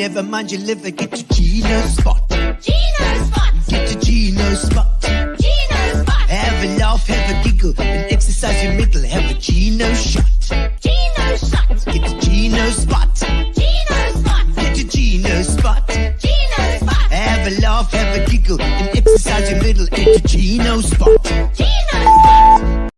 never mind your liver, get to Gino Spot. Gino Spot. Get to Gino Spot. Gino Spot. Have a laugh, have a giggle, and exercise your middle. Have a Gino shot. Gino shot. Get to Gino Spot. Gino Spot. Get to Gino Spot. Gino Spot. Have a laugh, have a giggle, and exercise your middle. Get to Gino Spot. Gino Spot.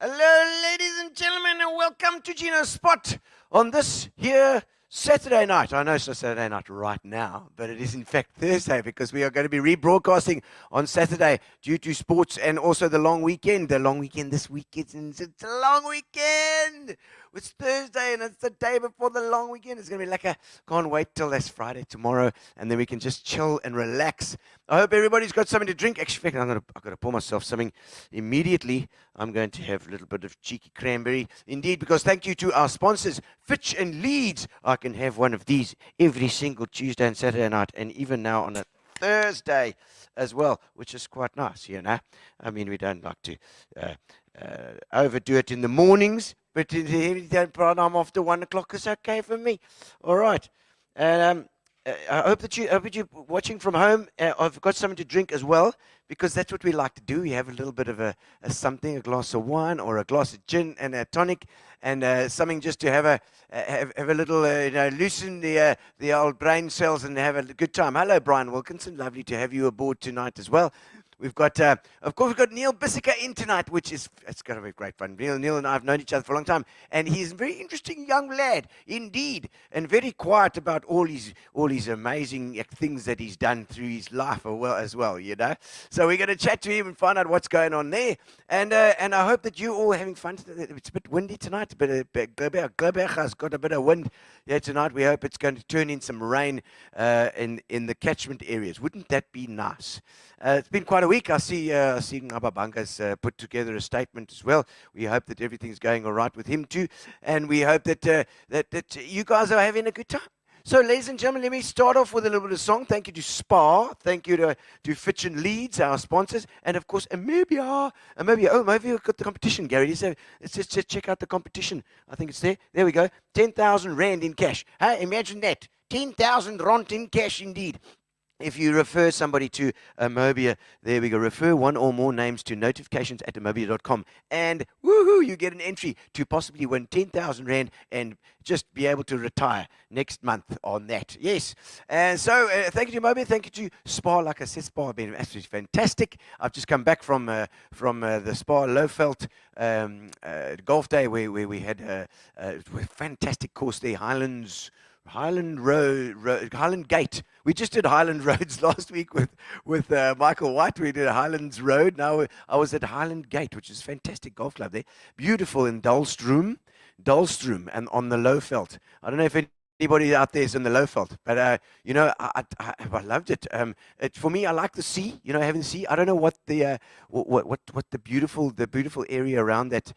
Hello, ladies and gentlemen, and welcome to Gino Spot on this here Saturday night. I know it's not Saturday night right now, but it is in fact Thursday because we are going to be rebroadcasting on Saturday due to sports and also the long weekend. The long weekend this weekend, it's a long weekend. It's Thursday and it's the day before the long weekend. It's going to be like can't wait till that's Friday tomorrow, and then we can just chill and relax. I hope everybody's got something to drink. Actually, I've got to pour myself something immediately. I'm going to have a little bit of cheeky cranberry. Indeed, because thank you to our sponsors, Fitch and Leeds. I can have one of these every single Tuesday and Saturday night, and even now on a Thursday as well, which is quite nice, you know. I mean, we don't like to overdo it in the mornings, but in the evening program after 1 o'clock is okay for me. All right. And I hope that you're watching from home. I've got something to drink as well, because that's what we like to do. We have a little bit of a something, a glass of wine or a glass of gin and a tonic, and something just to have a little, loosen the old brain cells and have a good time. Hello, Brian Wilkinson. Lovely to have you aboard tonight as well. We've got, of course, we've got Neil Bisseker in tonight, it's going to be great fun. Neil and I have known each other for a long time, and he's a very interesting young lad, indeed, and very quiet about all his amazing things that he's done through his life as well, you know. So we're going to chat to him and find out what's going on there, and I hope that you're all having fun. It's a bit windy tonight, but Globach has got a bit of wind here tonight. We hope it's going to turn in some rain in the catchment areas. Wouldn't that be nice? It's been quite a week. I see Ngababanga's put together a statement as well. We hope that everything's going all right with him too, and we hope that you guys are having a good time. So, ladies and gentlemen, let me start off with a little bit of song. Thank you to Spa. Thank you to Fitch and Leeds, our sponsors, and of course, maybe we've got the competition, Gary. Let's just check out the competition. I think it's there. There we go. 10,000 rand in cash. Hey, imagine that. 10,000 rand in cash, indeed. If you refer somebody to Amobia, there we go. Refer one or more names to notifications@amobia.com, and woohoo, you get an entry to possibly win 10,000 rand and just be able to retire next month on that. Yes. And so thank you to Amobia. Thank you to Spa. Like I said, Spa have been absolutely fantastic. I've just come back from the Spa Lowveld golf day where we had a fantastic course there, Highland Gate. We just did Highland Roads last week with Michael White. We did Highlands Road. Now I was at Highland Gate, which is a fantastic golf club there. Beautiful in Dullstroom, and on the Lowveld. I don't know if anybody out there is in the Lowveld, but I loved it. For me, I like the sea. You know, having the sea. I don't know what the what the beautiful area around that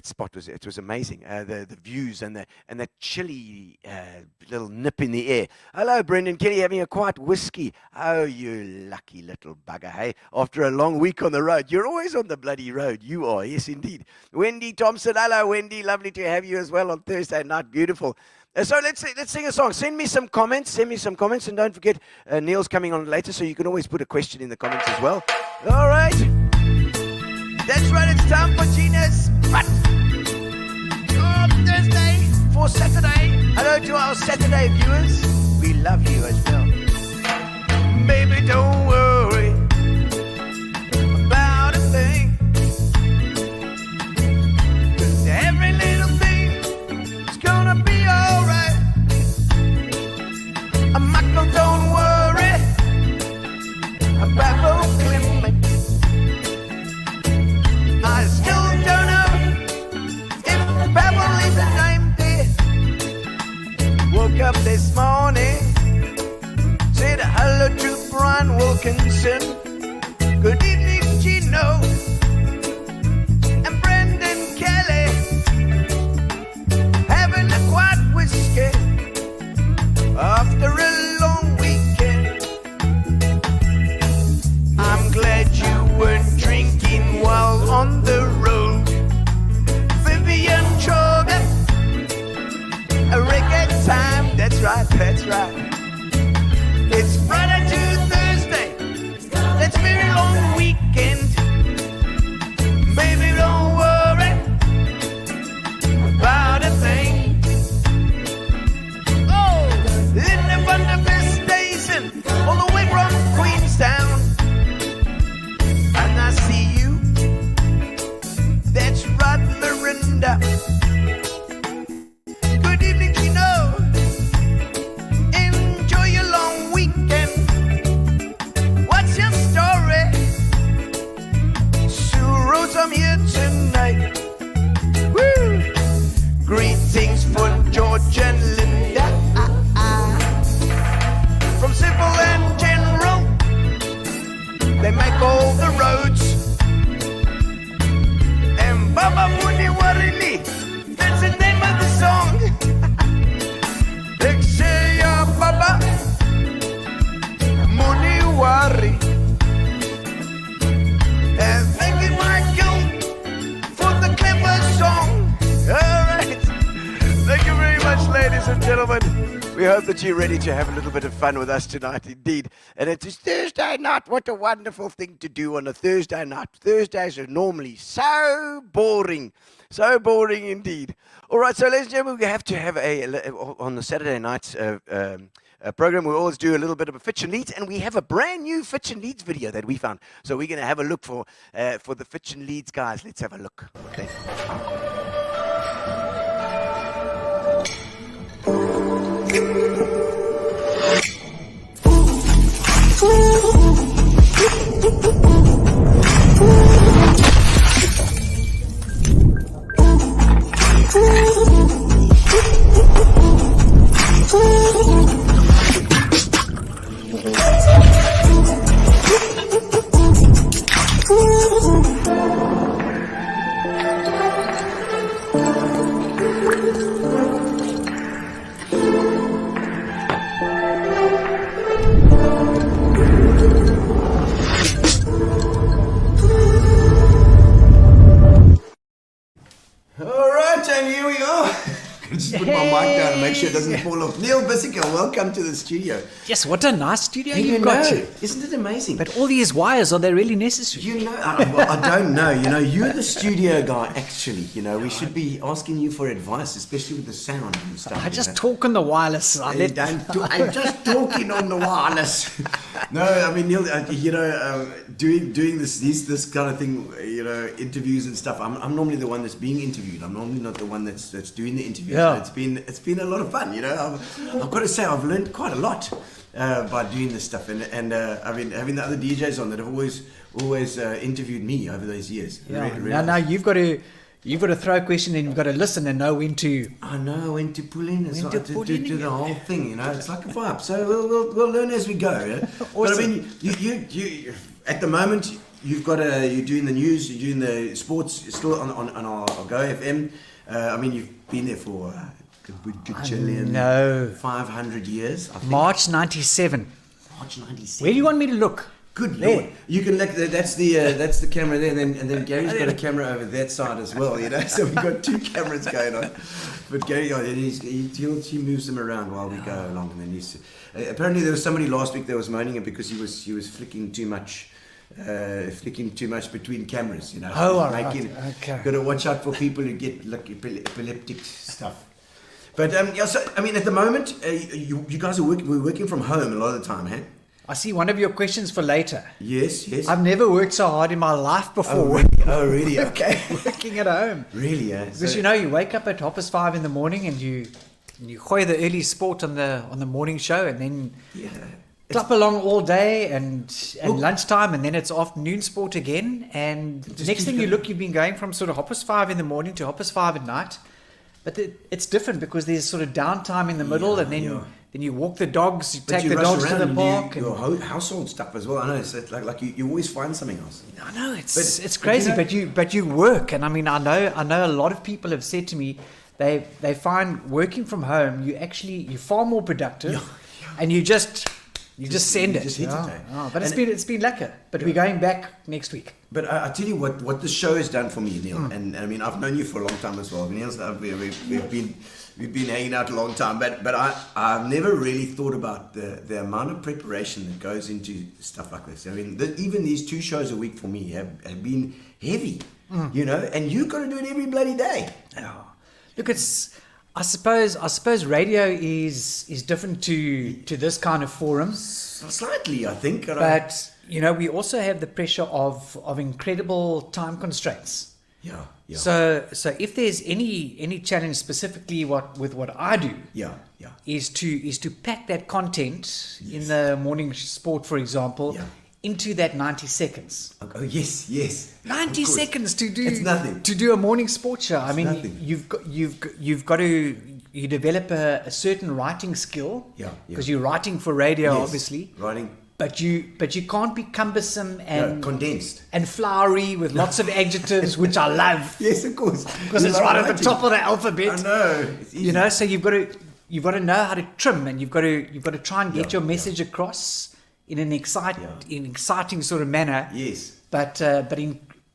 spot was. It was amazing. The views and that chilly little nip in the air. Hello, Brendan Kelly, having a quiet whiskey. Oh, you lucky little bugger, hey! After a long week on the road, you're always on the bloody road. You are, yes, indeed. Wendy Thompson. Hello, Wendy. Lovely to have you as well on Thursday night. Beautiful. So let's sing a song. Send me some comments, and don't forget Neil's coming on later, so you can always put a question in the comments as well. All right, that's right. It's time for Gino's Spot. Thursday for Saturday. Hello to our Saturday viewers. We love you as well. Baby, don't worry about a thing. 'Cause every little thing is gonna be alright. Michael, don't worry about upliftment. I still don't know if Babel is a name there. Woke up this morning, said hello to Brian Wilkinson. Good evening, Gino and Brendan Kelly, having a quiet whiskey after a long weekend. I'm glad you weren't drinking while on the road. Vivian Choga, a reggae time hope that you're ready to have a little bit of fun with us tonight, indeed. And it is Thursday night. What a wonderful thing to do on a Thursday night. Thursdays are normally so boring. So boring indeed. All right, so ladies and gentlemen, we have to have on the Saturday nights program, we always do a little bit of a Fitch and Leads, and we have a brand new Fitch and Leads video that we found. So we're going to have a look for the Fitch and Leads guys. Let's have a look. Okay. Just put my mic down and make sure it doesn't fall off. Neil Bisseker, welcome to the studio. Yes, what a nice studio Hey, you've got. Isn't it amazing? But all these wires, are they really necessary? You know, I don't know. You know, you're the studio guy, actually. You know, we should be asking you for advice, especially with the sound and stuff. I just talk on the wireless. I'm just talking on the wireless. No, I mean, Neil, doing this kind of thing, interviews and stuff. I'm normally the one that's being interviewed. I'm normally not the one that's doing the interview. Yeah. So it's been a lot of fun. I've got to say I've learned quite a lot by doing this stuff, and I mean having the other DJs on that have always interviewed me over those years. Yeah. Now you've got to throw a question and you've got to listen and know when to. I know when to pull in as well, to do the whole thing. It's like a vibe. So we'll learn as we go. Yeah? Awesome. But I mean, you at the moment you're doing the news, you're doing the sports still on our AlgoaFM. I mean, you've been there for a good chillion 500 years. I think. March 97. March 97. Where do you want me to look? Good There. Lord. You can look. That's the camera there, and then Gary's got a camera over that side as well. So we've got two cameras going on. But Gary, he moves them around while we go along, and then apparently there was somebody last week that was moaning it because he was flicking too much between cameras. Oh, all right. Okay. Got to watch out for people who get like epileptic stuff. But so I mean, at the moment, you guys we're working from home a lot of the time, hey? I see one of your questions for later. Yes. I've never worked so hard in my life before. Oh, really? Okay. Working at home. Really, yeah. Because you wake up at 5:30 in the morning and you gooi the early sport on the morning show, and then clap along all day and lunchtime, and then it's afternoon sport again. And next thing you've been going from sort of 5:30 in the morning to 5:30 at night. But it's different because there's sort of downtime in the middle, and then you walk the dogs, you take the dogs to the park. Your household stuff as well. I know it's like you always find something else. I know it's crazy, but you work, and I mean I know a lot of people have said to me they find working from home you're far more productive, and you just send it. Just hit it. But it's been lekker. But we're going back next week. But I tell you what the show has done for me, Neil, and I mean I've known you for a long time as well. Neil's we've been hanging out a long time, but I've never really thought about the amount of preparation that goes into stuff like this. I mean, even these 2 shows a week for me have been heavy, and you've got to do it every bloody day. Oh. Look, I suppose radio is different to this kind of forum. Slightly, I think. But we also have the pressure of incredible time constraints. Yeah. So if there's any challenge specifically with what I do, is to pack that content in the morning sport, for example, into that 90 seconds. Oh yes. 90 seconds to do. It's nothing. To do a morning sports show. I mean, nothing. you've got to develop a certain writing skill. Because you're writing for radio, obviously. Writing. But you can't be cumbersome and condensed and flowery with lots of adjectives, which I love. Yes, of course. Because it's right at the top of the alphabet. I know. It's easy. So you've got to know how to trim, and you've got to try and get your message across in an exciting sort of manner. Yes. But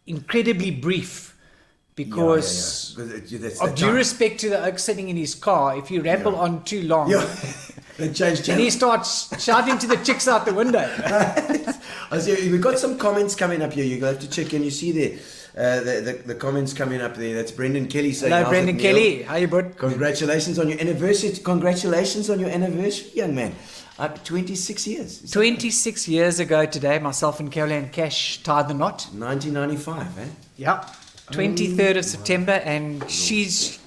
incredibly brief. because That's of the due time. respect to the oak sitting in his car, if you ramble on too long, Yeah. They changed and he starts shouting to the chicks out the window. I see, we've got some comments coming up here. You'll have to check in. You see there, the comments coming up there. That's Brendan Kelly saying, Hello, "How's Brendan it, Neil? Kelly. How you, bud? Congratulations on your anniversary. Congratulations on your anniversary, young man. 26 years. Is that 26 years ago today, myself and Caroline Cash tied the knot. 1995, eh? Yeah. 23rd of September, and she's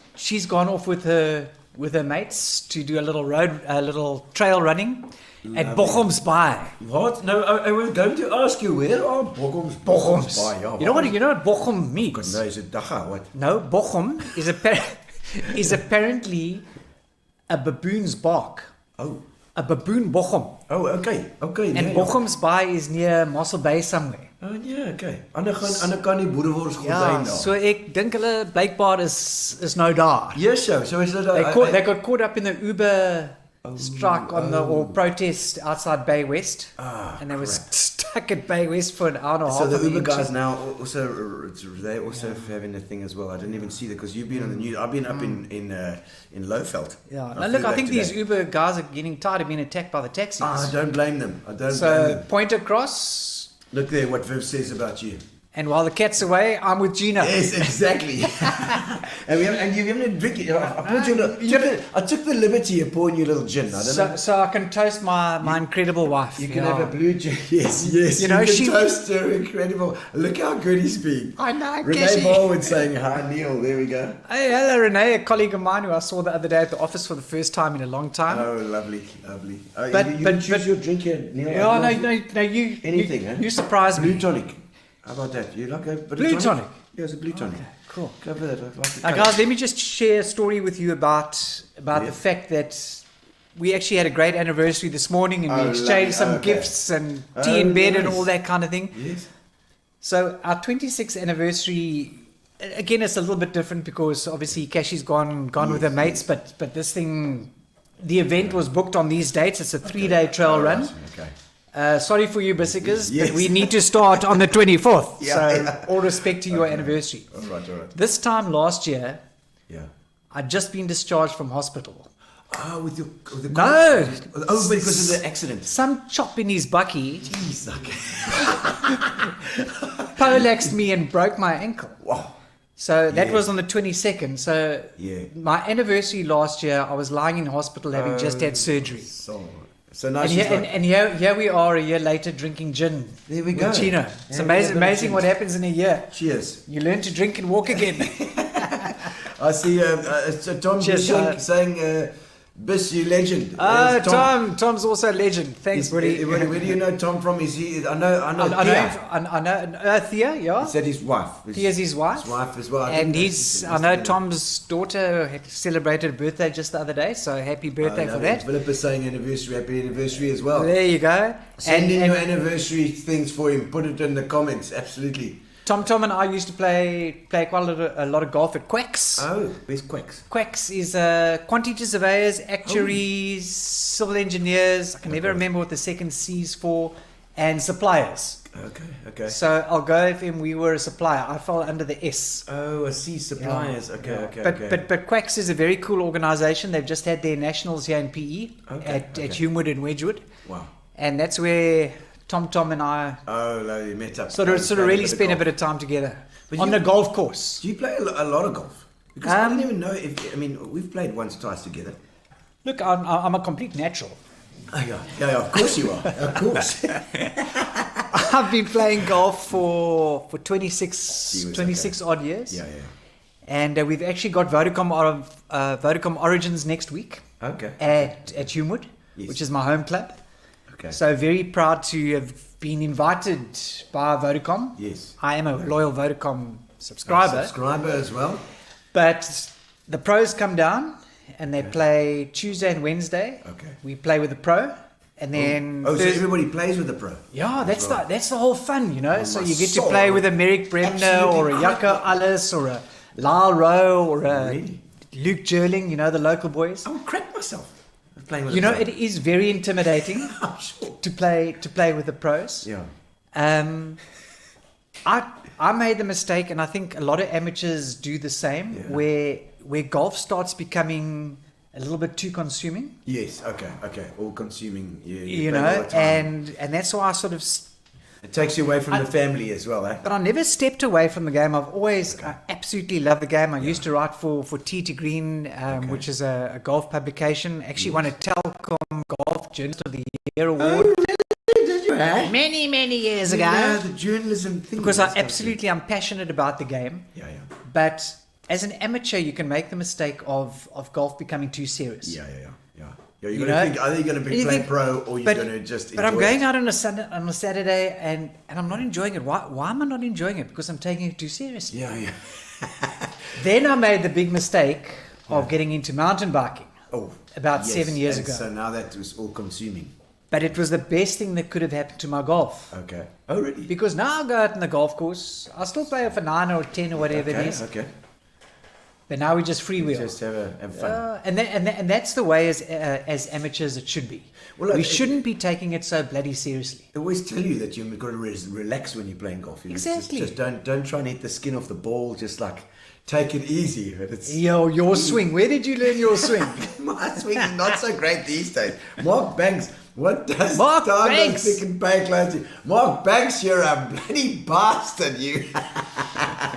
gone off with her mates to do a little trail running at Bochum's Bay. What? No, I was going to ask you, where are Bochum's? Bochum's. Yeah, You know what Bochum means? No, is it Dacha? What? No, Bochum is apparently a baboon's bark. Oh. A baboon Bochum. Oh, okay. And yeah, Bochum's Bay is near Mossel Bay somewhere. Oh, yeah, okay. Ander kan nie boerewors goed Ja, zijn so ek dink hulle blykbaar is nou daar. Yes, so is it... They got caught up in the Uber strike or protest outside Bay West, and they were stuck at Bay West for an hour and a half. So the on Uber guys engine. now they also having a thing as well. I didn't even see that because you've been on the news. I've been up in Lowveld. Yeah, I now flew look, I back think today. these Uber guys are getting tired of being attacked by the taxis. I don't blame them. I don't blame So them. point across, Look there, what Viv says about you. and while the cat's away, I'm with Gino. Yes, exactly. and you haven't a drink. I took the liberty of pouring you a little gin. I don't know. So I can toast my incredible wife. You can have a blue gin. Yes. You know, can she- toast her incredible. Look how good he's been. I know, Renee Cassie. Baldwin saying hi, Neil. There we go. Hey, hello, Renee, a colleague of mine who I saw the other day at the office for the first time in a long time. Oh, lovely. Oh, But- you but- choose but- your drink here, Neil. Yeah, no, you Anything, you, eh? you surprised Blue me. tonic. How about that? You like a bit Blue of tonic? Yeah, it's a blue tonic. Cool. Go for that. I like the Now, colour. guys, let me just share a story with you about Yeah. the fact that we actually had a great anniversary this morning, and Oh, we exchanged lovely. some Okay. gifts and tea in bed and nice. all that kind of thing. Yes. So our 26th anniversary, again, it's a little bit different because obviously Cashy's gone with her mates, but this thing, the event was booked on these dates. It's a 3-day trail All run. right, Okay. Sorry for you, Bissekers, Yes. but we need to start on the 24th. Yeah, so yeah. all respect to your anniversary. All right. This time last year, Yeah. I'd just been discharged from hospital. Oh, with the No. Oh, because of the accident. Some chop in his bucky Jeez, okay. poleaxed me and broke my ankle. Wow. So that Yeah. was on the 22nd. So Yeah. my anniversary last year, I was lying in hospital having just had surgery. So now And, she's here, like, and here we are a year later drinking gin. There we with go. Gino. It's Yeah, amazing yeah, what happens in a year. cheers. You learn to drink and walk again. I see so Tom Cheers, Bishank saying, Biss, you legend. Tom's also a legend. Thanks, buddy. Where do you know Tom from? Is he? I know I know, Thea. I know Thea, yeah. Is that his wife? Thea's his wife. His wife as well. And I know Tom's daughter had celebrated a birthday just the other day, so happy birthday for that. Philip is saying happy anniversary as well. There you go. Send in And your anniversary things for him. Put it in the comments. Absolutely. Tom and I used to play quite a lot of golf at Quacks. Oh, where's Quacks? Quacks is quantity surveyors, actuaries, civil engineers. I can never remember what the second C's for, and suppliers. Okay. So AlgoaFM, we were a supplier. I fell under the S. Oh, I see. Suppliers. Okay. But Quacks is a very cool organisation. They've just had their nationals here in PE at Humewood and Wedgwood, Wow. and that's where Tom and I Oh, you met up. sort of really spent a bit of time together But on you- the golf course. Do you play a lot of golf? Because I didn't even know if. I mean, we've played once, twice together. Look, I'm a complete natural. Oh, yeah. Of course you are. Of course. I've been playing golf for 26 odd years. Yeah. And we've actually got Vodacom Origins next week Okay. at Humewood, Yes. which is my home club. Okay. So very proud to have been invited by Vodacom. Yes. I am a loyal Vodacom subscriber. Subscriber as well. But the pros come down and they play Tuesday and Wednesday. Okay. We play with the pro. And then So everybody plays with the pro. yeah, that's well. that's the whole fun, you know. Oh, So my you get to soul. play with a Merrick Bremner Absolutely or a Jaco Alles or a Lyle Rowe or a Really? Luke Jerling, you know, the local boys. I would crap myself playing with You the know, pro. it is very intimidating I'm sure. to play with the pros. Yeah. I made the mistake, and I think a lot of amateurs do the same, where golf starts becoming a little bit too consuming. Yes, okay. All consuming. Yeah, You know, and that's why I sort of. It takes you away from the family as well, eh? But I never stepped away from the game. I've always I absolutely love the game. I used to write for Tee to Green, which is a golf publication. Actually won a Telkom Golf Journalist of the Year award. Did you, eh? Many years ago. Yeah, the journalism thing. Because I'm passionate about the game. Yeah. But as an amateur, you can make the mistake of golf becoming too serious. Yeah. You got to think, either you're going to be playing pro or you're going to just enjoy But I'm going out on a Saturday and I'm not enjoying it. Why am I not enjoying it? Because I'm taking it too seriously. Yeah. Then I made the big mistake of getting into mountain biking. About Yes, 7 years and ago. So now that was all consuming. But it was the best thing that could have happened to my golf. Okay. Oh, really? Because now I go out on the golf course. I still play for 9 or 10 or whatever it is. Okay. But now we just freewheel. Just have fun. And that's the way as amateurs it should be. Well, we shouldn't be taking it so bloody seriously. They always tell you that you've got to relax when you're playing golf. Exactly. Just don't try and hit the skin off the ball. Just like take it easy. But it's Your swing. Where did you learn your swing? my swing is not so great these days. Mark Banks. What does Mark Banks freaking pay close to? Mark Banks, you're a bloody bastard, you.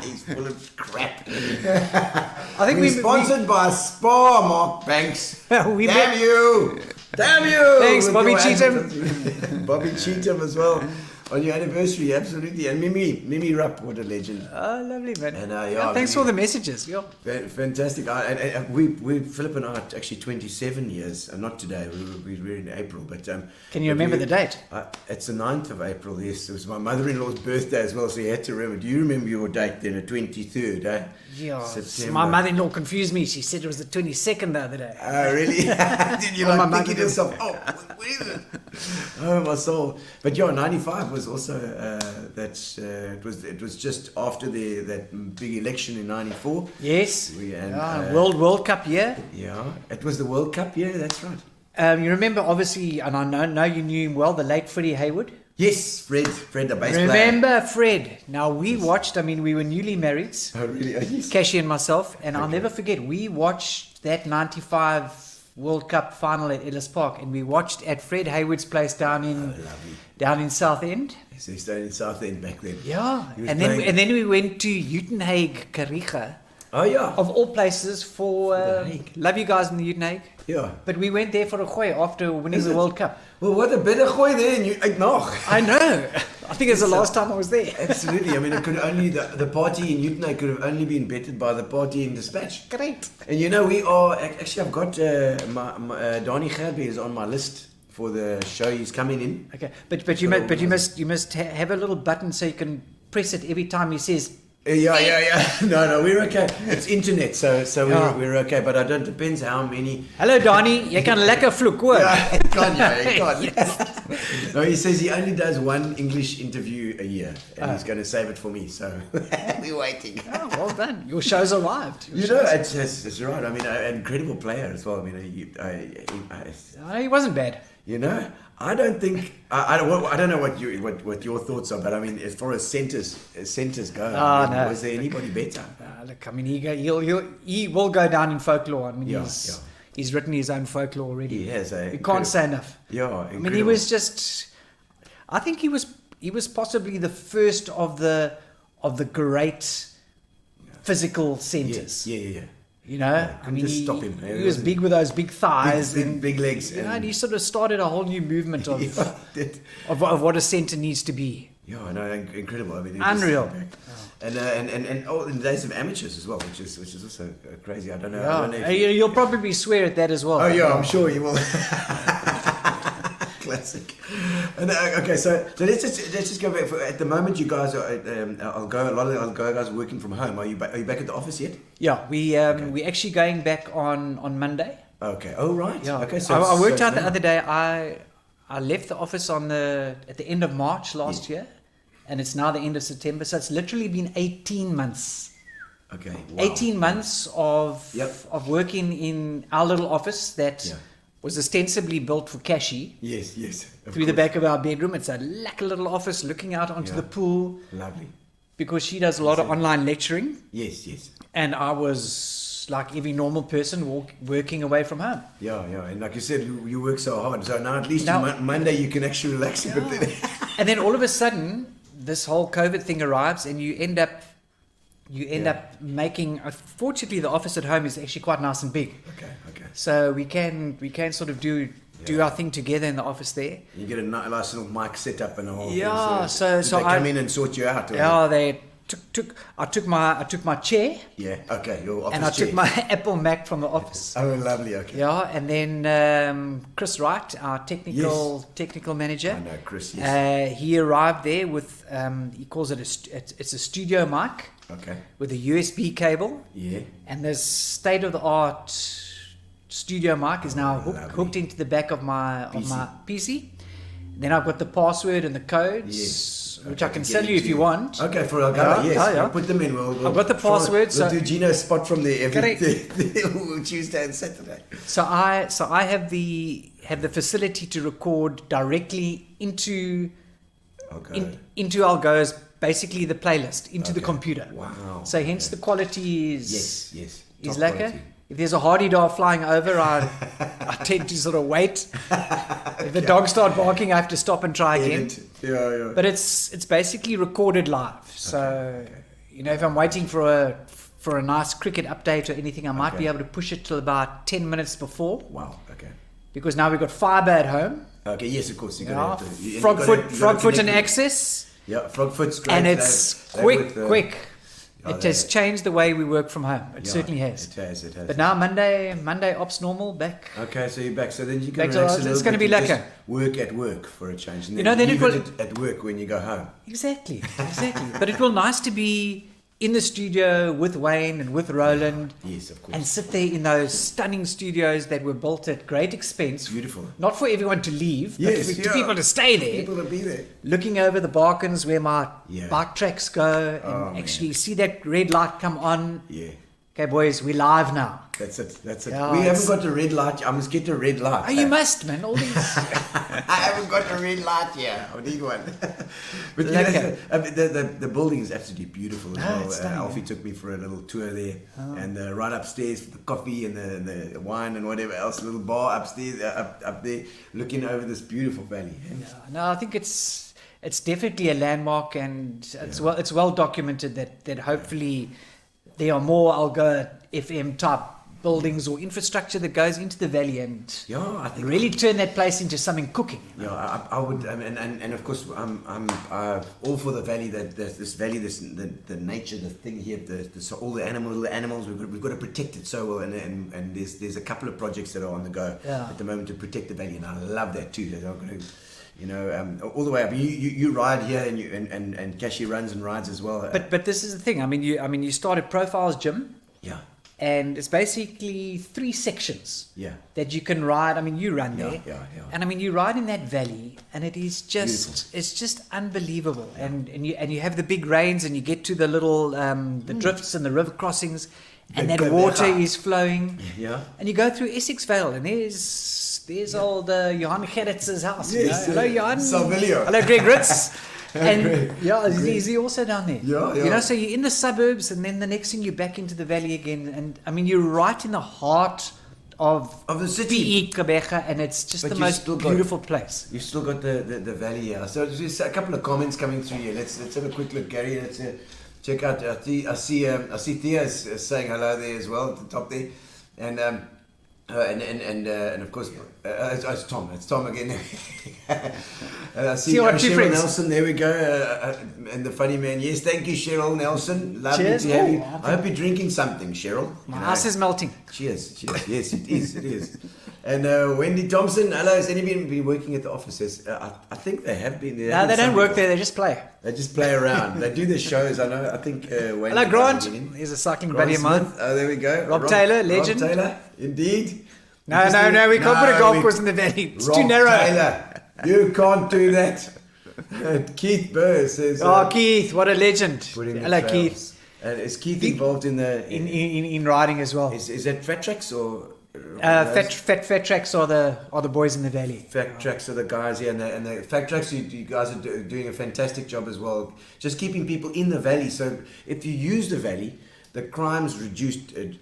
He's full of crap. I think We're sponsored by Spa, Mark Banks. Damn you! Thanks, With Bobby your Cheatham. Bobby Cheatham as well. On your anniversary, absolutely. And Mimi Rupp, what a legend. Oh, lovely, man. And, thanks for the messages. Yeah. Fantastic. We Philip and I are actually 27 years, not today, we were in April. But Can you remember the date? It's the 9th of April, yes. It was my mother-in-law's birthday as well, so you had to remember. Do you remember your date then, the 23rd, eh? Yeah. September. My mother-in-law confused me. She said it was the 22nd the other day. Oh, really? Did you my thinking to mother- yourself, what is it? Oh, my soul. But yeah, 95 was also, it was just after that big election in 94. Yes. And, World Cup year. Yeah, it was the World Cup year, that's right. You remember, obviously, and I know you knew him well, the late Freddie Hayward. Yes, Fred, the bass player. Remember Fred? Now we watched. I mean, we were newly married, Oh, really? Oh, yes. Cashy and myself, and I'll never forget. We watched that '95 World Cup final at Ellis Park, and we watched at Fred Hayward's place down in Southend. So he stayed in Southend back then. Yeah, He was and playing- then we went to Uitenhage, Kariga, Oh, yeah. of all places. For The Hague. love you guys in the Uitenhage. Yeah. But we went there for a gooi after winning Is the it? World Cup. Well, what a better gooi there, and you ate nog. I know. I think it's the last time I was there. Absolutely. I mean, it could only the party in Utenay could have only been bettered by the party in Dispatch. Great. And you know, we are actually. I've got Donnie Gerbe is on my list for the show. He's coming in. Okay, but you must have a little button so you can press it every time he says. Yeah. No, we're okay. It's internet, so we're okay. But I don't. Depends how many. Hello, Donnie. Jy kan lekker vloek hoor. Yeah, he can't. No, he says he only does one English interview a year, and he's going to save it for me. So we're waiting. Oh, well done. Your show's arrived. You know, it's right. I mean, an incredible player as well. I mean, He wasn't bad. you know, I don't think I don't know what your thoughts are, but I mean, as far as centers go, No. was there anybody better? Look, I mean, he will go down in folklore. I mean, Yeah. he's written his own folklore already. He has. You can't say enough. Yeah, I mean, he was just. I think he was possibly the first of the great physical centers. Yeah. You know, couldn't just stop him. He was big with those big thighs Big legs. You know, and he sort of started a whole new movement of Yeah, of what a centre needs to be. Yeah, I know, incredible. I mean, Unreal. And all in the days of amateurs as well, which is also crazy. I don't know. I Yeah. don't know if You'll probably swear at that as well. Oh yeah, I'm sure you will. Classic. And, okay, so let's just go back. At the moment, you guys are. A lot of the Algoa guys are working from home. Are you back at the office yet? Yeah, we're actually going back on Monday. Okay. Oh right. Yeah. Okay. So I worked out the now. other day. I left the office at the end of March last year, and it's now the end of September. So it's literally been 18 months. Okay. Wow. 18 months of working in our little office that was ostensibly built for Cashy. Yes. Through the back of our bedroom. It's a lekker little office looking out onto the pool. Lovely. because she does a lot of online lecturing, Yes, yes. and I was like every normal person working away from home. Yeah, yeah. And like you said, you work so hard. So now at least Now- Monday you can actually relax a bit. And then all of a sudden, this whole COVID thing arrives, and you end up making. Fortunately, the office at home is actually quite nice and big, Okay, okay. so we can sort of do our thing together in the office there. You get a nice little mic set up and a whole Yeah, thing. so did they I- come in and sort you out? Or Yeah, they I took my chair, Yeah, okay. Your office and I chair. took my Apple Mac from the office. Oh, lovely. Okay. Yeah, and then Chris Wright, our technical manager. I know, Chris. Yes. He arrived there with he calls it it's a studio mic Okay. with a USB cable, Yeah. and this state of the art studio mic is now lovely. hooked into the back of my PC. PC. Then I've got the password and the codes, Yes. which Okay, I can to tell get you if you into- want. Okay, for Algoa, yes. yeah. I'll put them in. We'll I've got the try- password, We'll so- do Gino's spot from there every Correct. Tuesday and Saturday. So I have the facility to record directly into Okay. into Algoa's, basically the playlist, into the Okay. computer. Wow. So hence the quality is Yes. is Top lekker. quality. If there's a hardy dog flying over, I tend to sort of wait. If the dogs start barking, I have to stop and try again. Edit. Yeah. But it's basically recorded live. So you know, if I'm waiting for a nice cricket update or anything, I might Okay. be able to push it till about 10 minutes before, Wow. Okay. because now we've got fiber at home. Okay. Yes, of course. You Yeah, got to. Frogfoot and access, Yeah, Frogfoot's great. and it's They quick. work the- Oh, It has changed the way we work from home. It Yeah, certainly has. It has. But now Monday ops normal back. Okay, so you're back. So then you can Back to relax ours. a little It's gonna bit be and just lekker. work at work for a change. And You know, then it leave will- it at work when you go home. Exactly. But it will nice to be in the studio with Wayne and with Roland. Yes, of course. And sit there in those stunning studios that were built at great expense. Beautiful. Not for everyone to leave, Yes, but for yeah. people to stay there. People to be there. Looking over the Barkens where my Yeah. bike tracks go, and Oh, actually see that red light come on. Yeah. Okay, boys, we're live now. That's it. Yeah, we it's- haven't got a red light. I must get a red light. Oh, you must, man. All these. I haven't got a red light here. I need one. But you know, Lekker. the building is absolutely beautiful as Ah, well. it's stunning, Alfie took me for a little tour there, and right upstairs for the coffee and the wine and whatever else, a little bar upstairs, up there, looking over this beautiful valley. No, I think it's definitely a landmark, and it's well documented that hopefully there are more Algoa FM type buildings or infrastructure that goes into the valley and Yeah, I think really turn that place into something cooking. Yeah, I would, and of course, I'm all for the valley. This valley, the nature, the thing here, so all the animals. We've got to protect it so well, and there's a couple of projects that are on the go at the moment to protect the valley, and I love that too. That I'm going to, you know, all the way up. You ride here, and Kashi runs and rides as well. But this is the thing. I mean, you started Profiles Gym. Yeah. And it's basically 3 sections Yeah. that you can ride. I mean, you run there, Yeah. and I mean, you ride in that valley, and it is just Beautiful. it's just unbelievable. And you have the big rains, and you get to the little the drifts and the river crossings, and The that water Gabega. is flowing. Yeah. And you go through Essex Vale, and there's old Johan Gerritz's house. Yes, Hello, Johan. Salvilio. Hello, Greg Ritz. And Greg. yeah, is he also down there? Yeah. You know, so you're in the suburbs, and then the next thing you're back into the valley again. And I mean, you're right in the heart of the city. Gabega, and it's just But the you most still got- beautiful place. You've still got the valley here. So there's a couple of comments coming through here. Let's have a quick look, Gary. Let's check out. I see Thea is saying hello there as well at the top there, and of course it's Tom. It's Tom again. I see our two Cheryl friends. Nelson. There we go. And the funny man. Yes, thank you, Cheryl Nelson. Lovely Cheers. to have Oh, you. I hope you're drinking something, Cheryl. My You know. ice is melting. Cheers. Yes, it is. And Wendy Thompson, hello. Has anybody been working at the offices? I think they have been. No, they don't work there. They just play. They just play around. They do the shows. I know. I think Wendy. Hello, Grant. Been in. He's a cycling Grant buddy of mine. Smith. Oh, there we go. Rob Taylor, legend. Rob Taylor, indeed. No, we can't put a No, golf we- course in the valley. It's Rob too narrow. Taylor, you can't do that. Keith Burr says. Oh, Keith, what a legend. put in the Hello, trails. Keith. And is Keith involved in the? In riding as well. Is that fat tracks or? Fat tracks are the boys in the valley. Fact tracks are the guys here, and the fact tracks, you guys are doing a fantastic job as well. Just keeping people in the valley. So if you use the valley, the crime's reduced a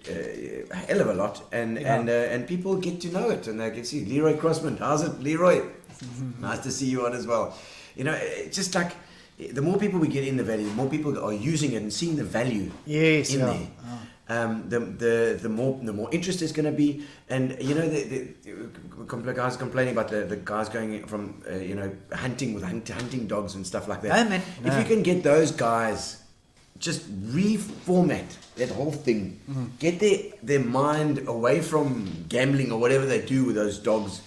hell of a lot, and people get to know it, and they can see Leroy Crossman. How's it, Leroy? Nice to see you on as well. You know, it's just like the more people we get in the valley, the more people are using it and seeing the value in there. The more interest there's going to be, and you know the guys complaining about the guys going from hunting with hunting dogs and stuff like that. If you can get those guys, just reformat that whole thing, get their mind away from gambling or whatever they do with those dogs,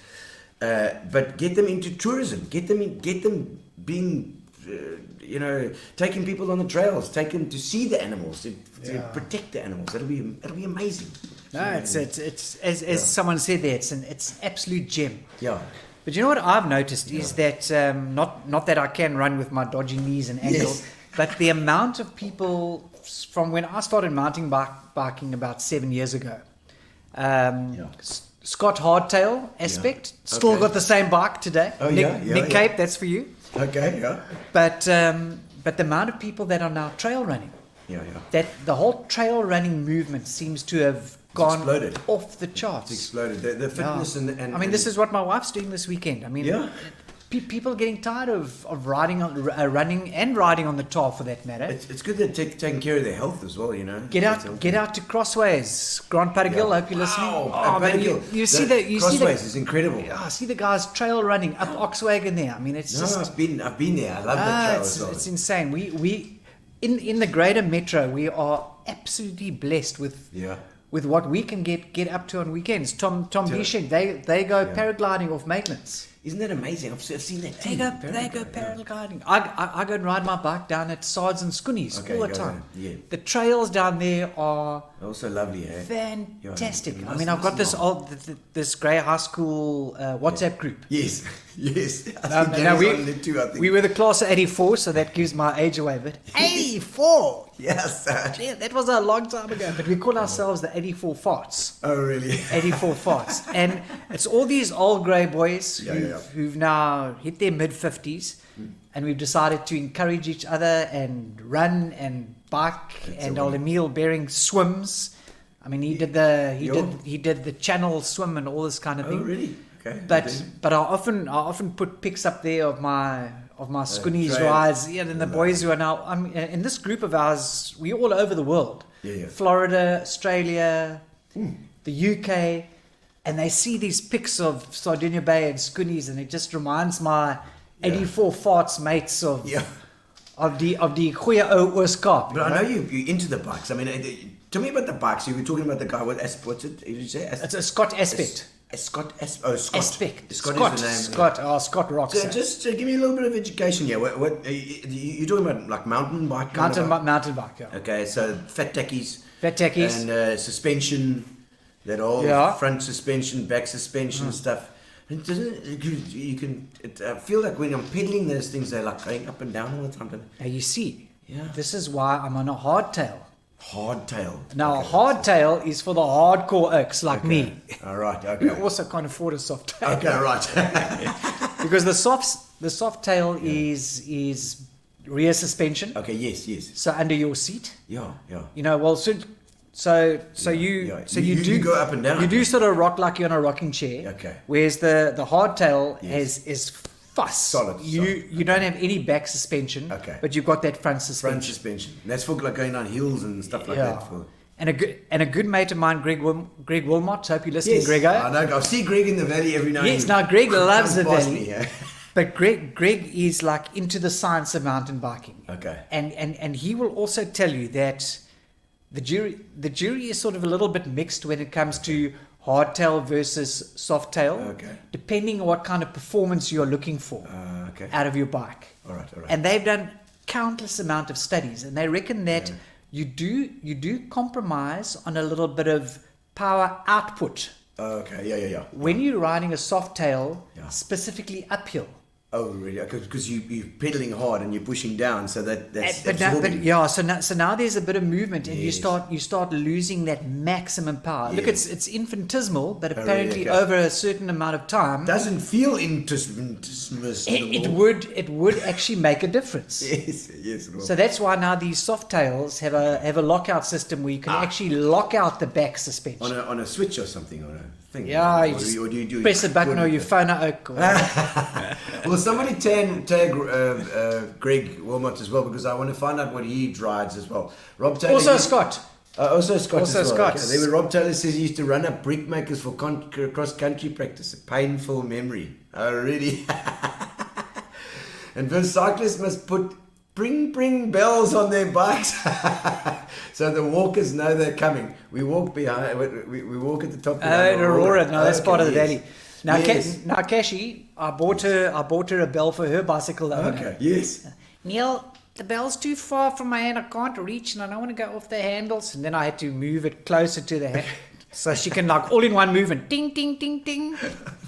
but get them into tourism, get them being taking people on the trails, take them to see the animals, to protect the animals. That'll be amazing. No, it's as someone said there, it's an absolute gem. Yeah. But you know what I've noticed is that not that I can run with my dodgy knees and ankles, but the amount of people from when I started mountain biking about 7 years ago, Scott Hardtail Aspect, still got the same bike today. Nick Cape, that's for you. Okay, yeah. But the amount of people that are now trail running, that the whole trail running movement seems to have gone exploded. Off the charts. It's exploded. The fitness and I mean, this is what my wife's doing this weekend. I mean, people are getting tired of running and riding on the tar for that matter. It's good they're taking care of their health as well, you know. Get out to Crossways, Grand Paragil. I hope you're listening. You see Crossways is incredible. I see the guys trail running up Oxwagon there. I mean, it's just. I've been there. I love that trail as well. It's insane. We in the greater metro, we are absolutely blessed with what we can get up to on weekends. Tom Bishek, they go paragliding off Maitlands. Isn't that amazing? I've seen that too. They go paragliding. I go and ride my bike down at Sards and Scoonies all the time. Yeah. The trails down there are also lovely, eh? Fantastic. I mean, I've got this grey high school WhatsApp group. Yes. We were the class of 84, so that gives my age away a bit. 84! Yes. Gee, that was a long time ago, but we call ourselves the 84 farts. Oh, really? 84 farts. And it's all these old grey boys who've now hit their mid-50s, and we've decided to encourage each other and run and bike. And old Emil Bering swims. I mean, he did the channel swim and all this kind of thing. Oh, really? Okay. But I often put pics up there of my Scoonies rides. Yeah, and the boys who are now in this group of ours, we're all over the world. Florida, Australia, the UK, and they see these pics of Sardinia Bay and Scoonies, and it just reminds my 84 farts mates of the goeie ou Ooskaap. But I know you're into the bikes. I mean, tell me about the bikes. You were talking about the guy with what's it? Did you say? It's a Scott Aspect. Scott. Aspect. Scott is the name. Scott rocks. So just give me a little bit of education here. What you're talking about, like mountain bike? Mountain bike. Yeah. Okay, so fat tackies. And suspension, that all front suspension, back suspension stuff. And I feel like when I'm pedaling those things, they're like going up and down all the time. Now you see, this is why I'm on a hardtail. Hardtail. Now, a hardtail is for the hardcore oaks like me. All right. Okay. Who also can't afford a soft tail. Okay. Right. Because the soft tail is rear suspension. Okay. Yes. So under your seat. Yeah. You know, well, you go up and down. You do sort of rock like you're on a rocking chair. Okay. Whereas the hardtail is fuss. Solid. You don't have any back suspension. Okay. But you've got that front suspension. And that's for like going on hills and stuff like that. And a good mate of mine, Greg Wilmot. Hope you're listening, Greg. I know. I see Greg in the valley every night. Yes. Now Greg loves the valley. Me, But Greg is like into the science of mountain biking. Okay. And he will also tell you that the jury is sort of a little bit mixed when it comes to hardtail versus softtail, depending on what kind of performance you're looking for out of your bike. All right. And they've done countless amount of studies, and they reckon that you do compromise on a little bit of power output. Okay, yeah. When you're riding a softtail, specifically uphill. Oh, really? Because you're pedaling hard and you're pushing down, so that's But absorbing. yeah, so now there's a bit of movement, and Yes. you start losing that maximum power. Look, Yes. it's infinitesimal, but Oh, really? apparently Okay. over a certain amount of time, Doesn't feel infinitesimal. it would actually make a difference. Yes, yes. It will. So that's why now these soft tails have a lockout system where you can actually lock out the back suspension. on a switch or something, or a thing. Yeah, or, you just or do you do press a button or you phone a oak. Well, somebody tag Greg Wilmot as well, because I want to find out what he rides as well. Rob Taylor. Also Scott. Also Scott. Also as well. Scott. Okay. There were Rob Taylor says he used to run up brickmakers for cross country practice. A painful memory. Oh, really? And those cyclists must put bring bells on their bikes so the walkers know they're coming. We walk behind. We walk at the top. Oh, Aurora. No, that's part of the yes. valley. Now, Yes. now, Kashi, I bought her a bell for her bicycle. The owner. Okay. Yes. Neil, the bell's too far from my hand. I can't reach, and I don't want to go off the handles. And then I had to move it closer to the hand, so she can like all in one movement. Ding, ding, ding, ding.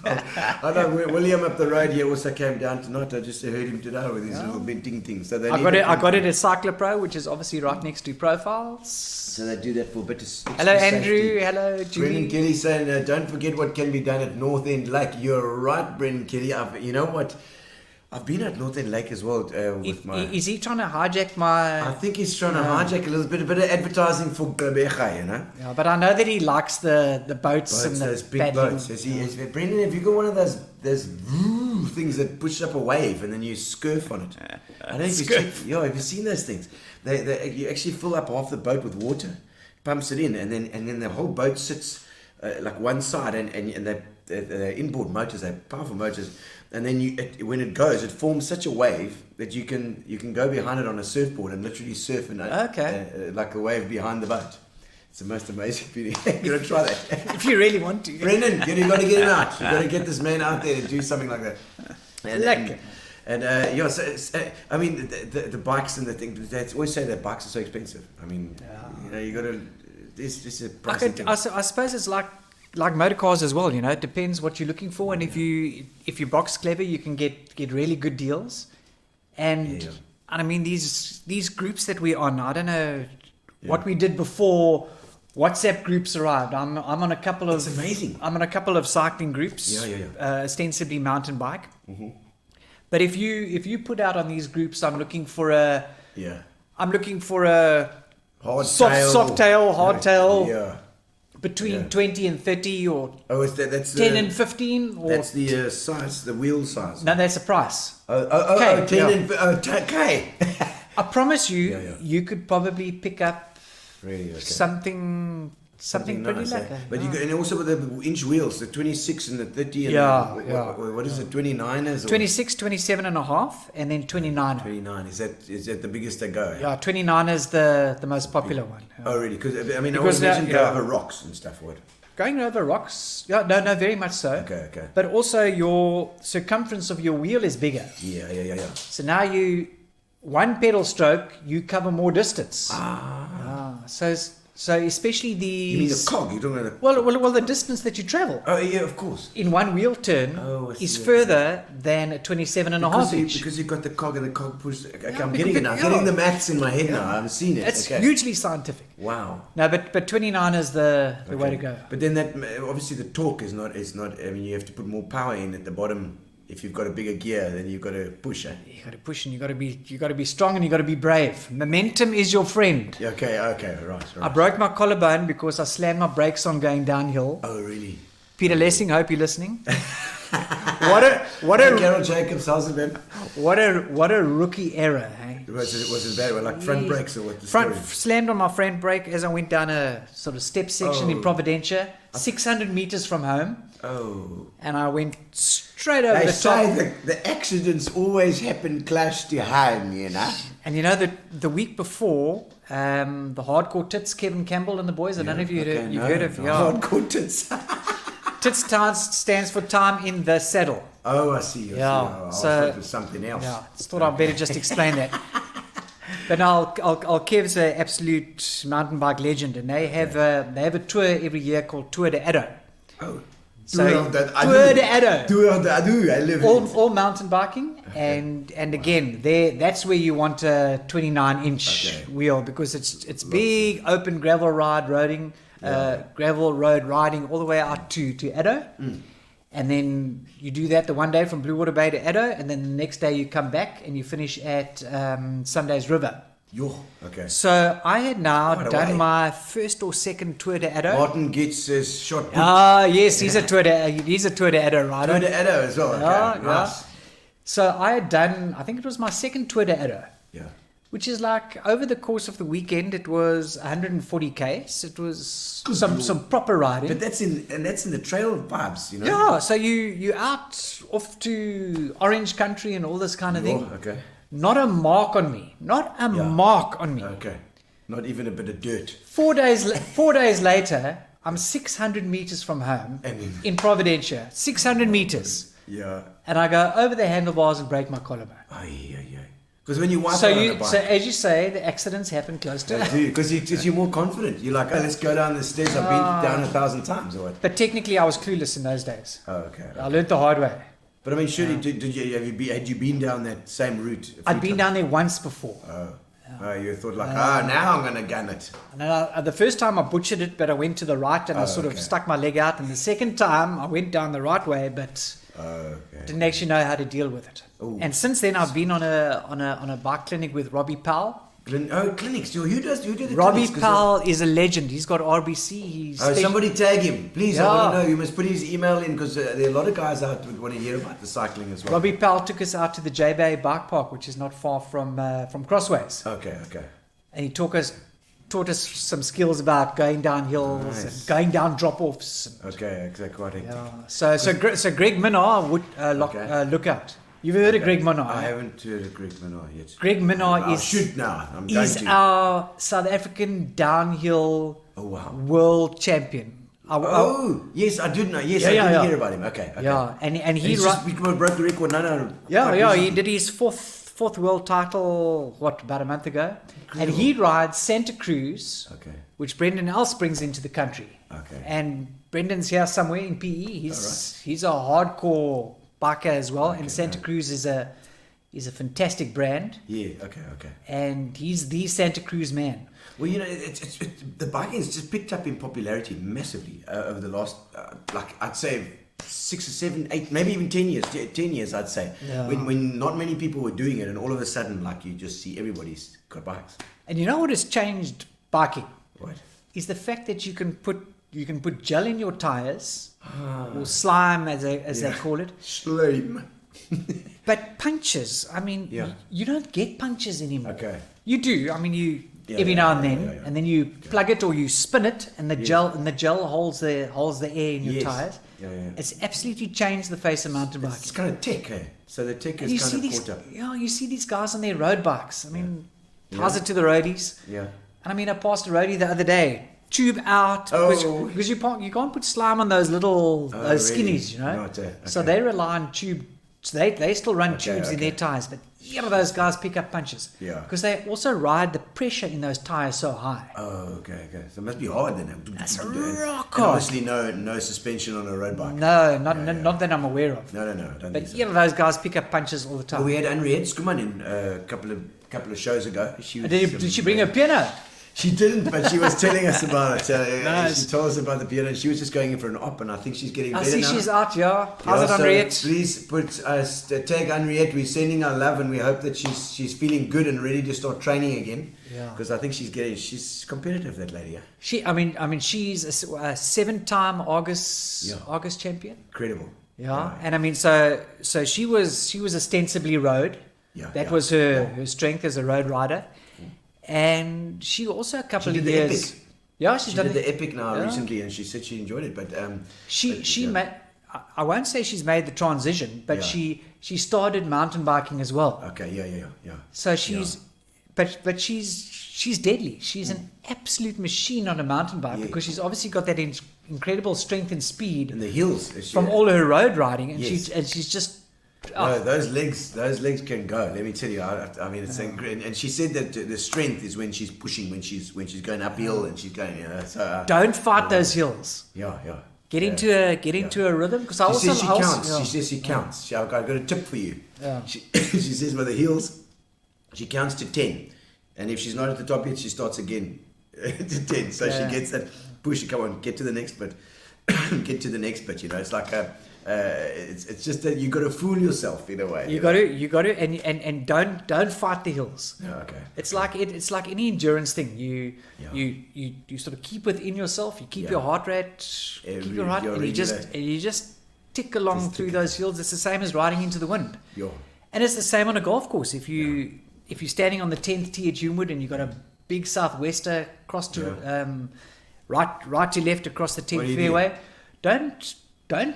I know William up the road here also came down tonight. I just heard him today with his little binting things. So they I need got it. to- I got it at Cyclopro, which is obviously right next to Profiles. So they do that for a bit of extra Hello, Andrew. safety. Hello, Brendan Julie. Kelly saying, don't forget what can be done at North End Lake. You're right, Brendan Kelly. You know what? I've been at North End Lake as well with my... Is he trying to hijack my? I think he's trying to hijack a bit of advertising for Becha, you know? Yeah, but I know that he likes the boats and Boats, the those big paddling. boats. Brendan, have you got one of those things that push up a wave and then you scurf on it? I don't know if have you seen those things? You actually fill up half the boat with water, pumps it in, and then the whole boat sits like one side, and they're inboard motors, they're powerful motors, and then when it goes, it forms such a wave that you can go behind it on a surfboard and literally surf like a wave behind the boat. It's the most amazing feeling. You're gonna try that. If you really want to. Brendan, you got to get him out. You got to get this man out there to do something like that. I mean, the bikes and the thing. They always say that bikes are so expensive. I mean, you got to. This is a pricey thing. I suppose it's like motor cars as well. You know, it depends what you're looking for, and if you box clever, you can get really good deals. And I mean, these groups that we're on, I don't know what we did before WhatsApp groups arrived. I'm on a couple of. It's amazing. I'm on a couple of cycling groups. Ostensibly mountain bike. Mm-hmm. But if you put out on these groups, I'm looking for a Hard soft tail, hard tail. Yeah. Between 20 and 30 or That's 10 and 15 or that's the size, the wheel size. no, that's a price. Oh, 10 yeah. and okay. I promise you, Yeah. you could probably pick up Really, okay. something pretty nice, like that. But you go, and also with the inch wheels, the 26 and the 30 and what is it, 29ers? 26, 27 and a half, and then 29. 29, is that the biggest they go? Yeah, 29 is the most popular one. Yeah. Oh, really? Because I mean, Because I always imagine now- go over rocks and stuff. What? Going over rocks, no, very much so. Okay. But also your circumference of your wheel is bigger. Yeah. So now one pedal stroke, you cover more distance. So especially these. You mean the cog? You're talking about the... Well, the distance that you travel Oh, yeah, of course. in one wheel turn Oh, I see, is I see. further than a 27 and a half inch. Because you've got the cog and the cog push. Okay, I'm because- getting it now. yeah. Getting the maths in my head now. I haven't seen it. It's okay. hugely scientific. Wow. No, but 29 is the way to go. But then that obviously the torque is not. I mean, you have to put more power in at the bottom. If you've got a bigger gear, then you've got to push. You got to push and you got to be strong and you got to be brave. Momentum is your friend. Yeah, okay, right. I broke my collarbone because I slammed my brakes on going downhill. Oh, really? Peter Lessing, hope you're listening. Carol Jacobs, how's it been? What a rookie error, hey? Was it bad? Like front brakes or what? The Front story? slammed on my front brake as I went down a sort of step section in Providencia, 600 meters from home, Oh. and I went straight over They the top. say the accidents always happen close to home, you know. And you know the week before, the hardcore tits, Kevin Campbell and the boys. I don't know if you've heard of hardcore tits. Tits stands for time in the saddle. Oh, I see. I Yeah, see. so- I thought it was something else. Yeah, I thought I'd better just explain that. But now, Kev's an absolute mountain bike legend, and they have a tour every year called Tour de Addo. Oh. So Tour de Ado. Tour de Ado. I live it. All mountain biking, and again, that's where you want a 29-inch wheel, because it's big, open gravel road riding all the way out to Ado. And then you do that the one day from Blue Water Bay to Ado, and then the next day you come back and you finish at Sunday's River. Okay. So I had now done my first or second Tour de Ado. Martin gets his shot. Yes, he's a Tour de Ado rider. Tour de Ado as well. Okay, nice. So I had done, I think it was my second Tour de Ado. Yeah. Which is like, over the course of the weekend, it was 140 Ks. It was some proper riding. But that's in the trail vibes, you know. Yeah, so you out off to Orange Country and all this kind of thing. Okay. Not a mark on me. Not a mark on me. Okay. Not even a bit of dirt. 4 days later, I'm 600 meters from home in Providencia. 600 meters. Yeah. And I go over the handlebars and break my collarbone. Because when you wipe So out on the bike, so as you say, the accidents happen close to it. because you're more confident. You're like, oh, let's go down the stairs. I've been down 1,000 times or what? But technically, I was clueless in those days. Oh, okay. I learned the hard way. But I mean, surely, had you been down that same route? I'd been down there once before. You thought like, now I'm going to gun it. And the first time I butchered it, but I went to the right and I sort of stuck my leg out. And the second time I went down the right way, but didn't actually know how to deal with it. Ooh. And since then, I've been on a bike clinic with Robbie Powell. Clinics. Who do the Robbie clinics? Powell is a legend. He's got RBC. Somebody tag him, please. I want to know. You must put his email in, because there are a lot of guys out who would want to hear about the cycling as well. Robbie Powell took us out to the J Bay Bike Park, which is not far from Crossways. Okay. And he taught us some skills about going down hills and going down drop-offs. Okay, quite hectic. Yeah. So Greg Minnar would look out. You've heard of Greg Minnar? I haven't heard of Greg Minnar yet. Greg Minnar is our South African downhill world champion. Yes, I did know. Yes, I did hear about him. Okay. Yeah, and he we broke the record. No. He did his fourth world title about a month ago. Incredible. And he rides Santa Cruz, which Brendan else brings into the country. Okay. And Brendan's here somewhere in PE. He's a hardcore biker as well, and Santa Cruz is a fantastic brand. Yeah, okay. And he's the Santa Cruz man. Well, you know, the biking has just picked up in popularity massively over the last, I'd say 6 or 7, 8, maybe even 10 years. 10 years, I'd say. Yeah. When not many people were doing it, and all of a sudden, you just see everybody's got bikes. And you know what has changed biking? What? Is the fact that you can put gel in your tires, or slime as they call it. Slime. But punctures, I mean, you don't get punctures anymore. Okay. You do. I mean, every now and then, and then you plug it or you spin it, and the gel holds the air in your tires. Yeah. It's absolutely changed the face of mountain biking. It's kind of tech, eh? So the tech is kind of caught up. Yeah, you see these guys on their road bikes. I mean, how's it to the roadies? Yeah. And I mean, I passed a roadie the other day. Tube out, because you can't put slime on those little skinnies, you know. Right, okay. So they rely on tube. So they still run tubes in their tires, but those guys pick up punches. Yeah. Because they also ride the pressure in those tires so high. Oh, okay. So it must be hard then. That's rock hard. Obviously, no suspension on a road bike. No, not that I'm aware of. No. I don't but think so. Those guys pick up punches all the time. Well, we had Henriette Skuman in a couple of shows ago. Did she bring her piano? She didn't, but she was telling us about it. Nice. She told us about the piano. She was just going in for an op, and I think she's getting better now. I see she's out, How's it, Henriette? So please tag Henriette. We're sending our love, and we hope that she's feeling good and ready to start training again. Yeah. Because I think she's competitive, that lady. Yeah. She's a 7-time Argus champion. Incredible. Yeah. And I mean, so she was ostensibly road. Yeah. That was her strength as a road rider. And she also a couple of years. Epic. Yeah, she did the Epic now recently, and she said she enjoyed it. But she made. I won't say she's made the transition, but she started mountain biking as well. Okay, yeah. So but she's deadly. She's an absolute machine on a mountain bike because she's obviously got that incredible strength and speed in the hills from all her road riding, and she's just. No, those legs can go. Let me tell you. I mean, it's incredible. And she said that the strength is when she's pushing, when she's going uphill, and she's going. So don't fight those hills. Yeah. Get into a rhythm, because I She also says she I also- counts. yeah. She says she counts. I've got a tip for you. Yeah. She says with the heels, she counts to 10. And if she's not at the top yet, she starts again to 10. So Yeah. she gets that push. Come on, get to the next bit. Get to the next bit. It's like it's just that you got to fool yourself in a way. You got to, and don't fight the hills. Yeah, okay. It's like any endurance thing. You sort of keep within yourself. You keep your heart rate, keep your heart, and you just tick along through those hills. It's the same as riding into the wind. Yeah. And it's the same on a golf course. If you're standing on the 10th tee at Humewood and you've got a big southwester across to right to left across the 10th fairway, don't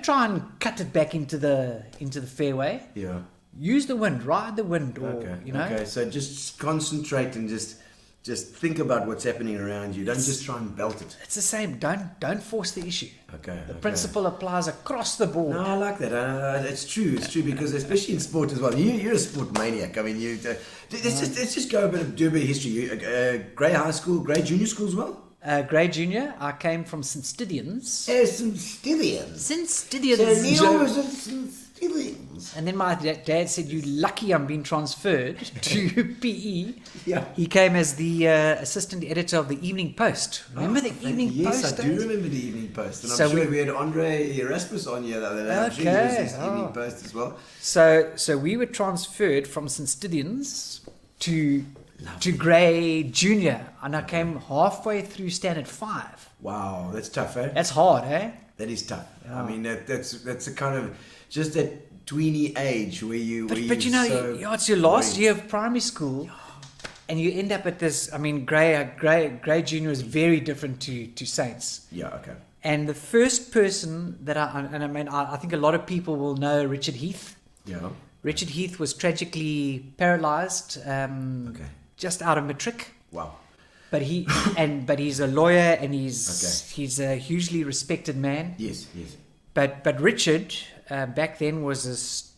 try and cut it back into the fairway. Yeah. Use the wind, ride the wind, or Okay, so just concentrate and just think about what's happening around you. Don't just try and belt it. It's the same. Don't force the issue. Okay. The principle applies across the board. No, I like that. It's true. It's true, because especially in sport as well. You're a sport maniac. I mean, let's just go do a bit of history. Grey high school, Grey junior school as well. Grey Junior, I came from St. Stidians. St. Stidians. St. Stidians. So Neil was at St. Stidians. And then my dad said, "You lucky I'm being transferred to PE." Yeah. He came as the assistant editor of the Evening Post. Remember the Evening Post? Yes, I do days? remember the Evening Post. And So I'm sure we- we had Andre Erasmus on here the other day. I'm sure he Okay, was Evening Post as well. So we were transferred from St. Stidians to Grey Junior, and I came halfway through Standard 5. Wow, that's tough, eh? That's hard, eh? That is tough. I mean, that's a kind of just that tweeny age where you. But so it's your last year of primary school, and you end up at this. I mean, Grey Junior is very different to Saints. Yeah. Okay. And the first person that I think a lot of people will know Richard Heath. Yeah. Richard Heath was tragically paralysed just out of matric. Wow. But he's a lawyer, and he's a hugely respected man. Yes. But Richard back then was a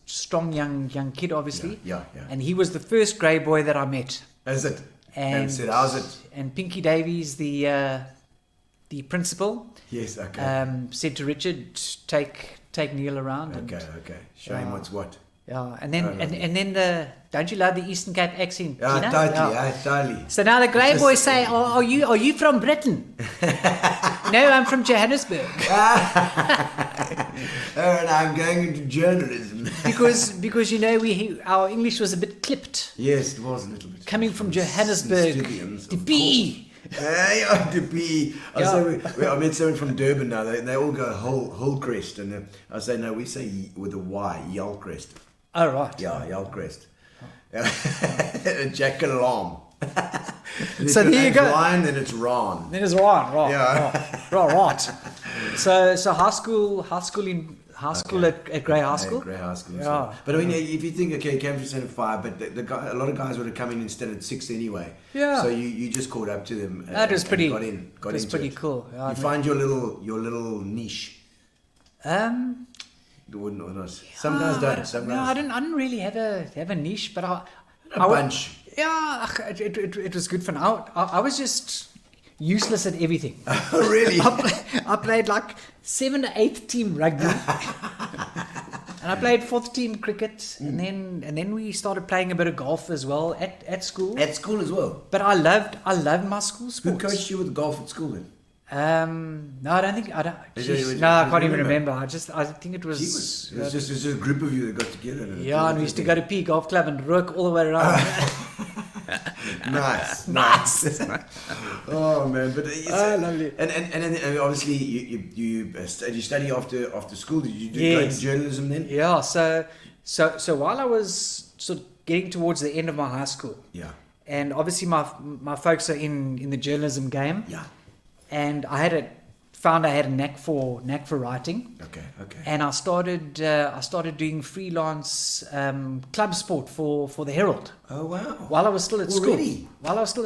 strong young kid, obviously. Yeah. And he was the first grey boy that I met. Is it? And said, how's it? And Pinky Davies, the principal, Yes. Okay. said to Richard, take Neil around. Okay. Show him what's what. Yeah, and then don't you love the Eastern Cape accent? Yeah, Gino? totally. Yeah. Totally. So now the grey boys say, are you from Britain? No, I'm from Johannesburg. And I'm going into journalism. because our English was a bit clipped. Yes, it was a little bit. Coming from Johannesburg, the B. Yeah, the B. I met someone from Durban now. They all go Hullcrest, and I say no. We say with a Y, Yalcrest. Oh right. Yeah, Yalcrest. Jack alarm. So there you go. Ryan, then it's Ron. Then it's right. Yeah. Right. So high school at Grey High School. Grey High School. Yeah. But I mean, if you think, okay, it came from Standard 5, but a lot of guys would have come in instead of 6 anyway. Yeah. So you just caught up to them. That was pretty. Got in. Got was into pretty it. cool. Yeah, You find your little niche. Or not. Some guys don't. Some No, guys. I didn't really have a niche, but A bunch. Yeah, it was good fun. I was just useless at everything. Oh, really? I played like 7 to 8 team rugby, and I played 4th team cricket, and then we started playing a bit of golf as well at school. At school as well. But I loved my school Who sports. coached you with golf at school then? No, I don't think I don't. Is Jeez, it- no, I you can't even remember? remember. I think it was. It was just a group of you that got together. Yeah, and we used to go to P Golf Club and rook all the way around. Nice. Oh man, but lovely. And obviously you study after school. Did you go into journalism then? Yeah. So while I was sort of getting towards the end of my high school, Yeah. and obviously my folks are in the journalism game, Yeah. and I found I had a knack for writing. Okay. And I started doing freelance club sport for the Herald. Oh wow. While I was still at Already?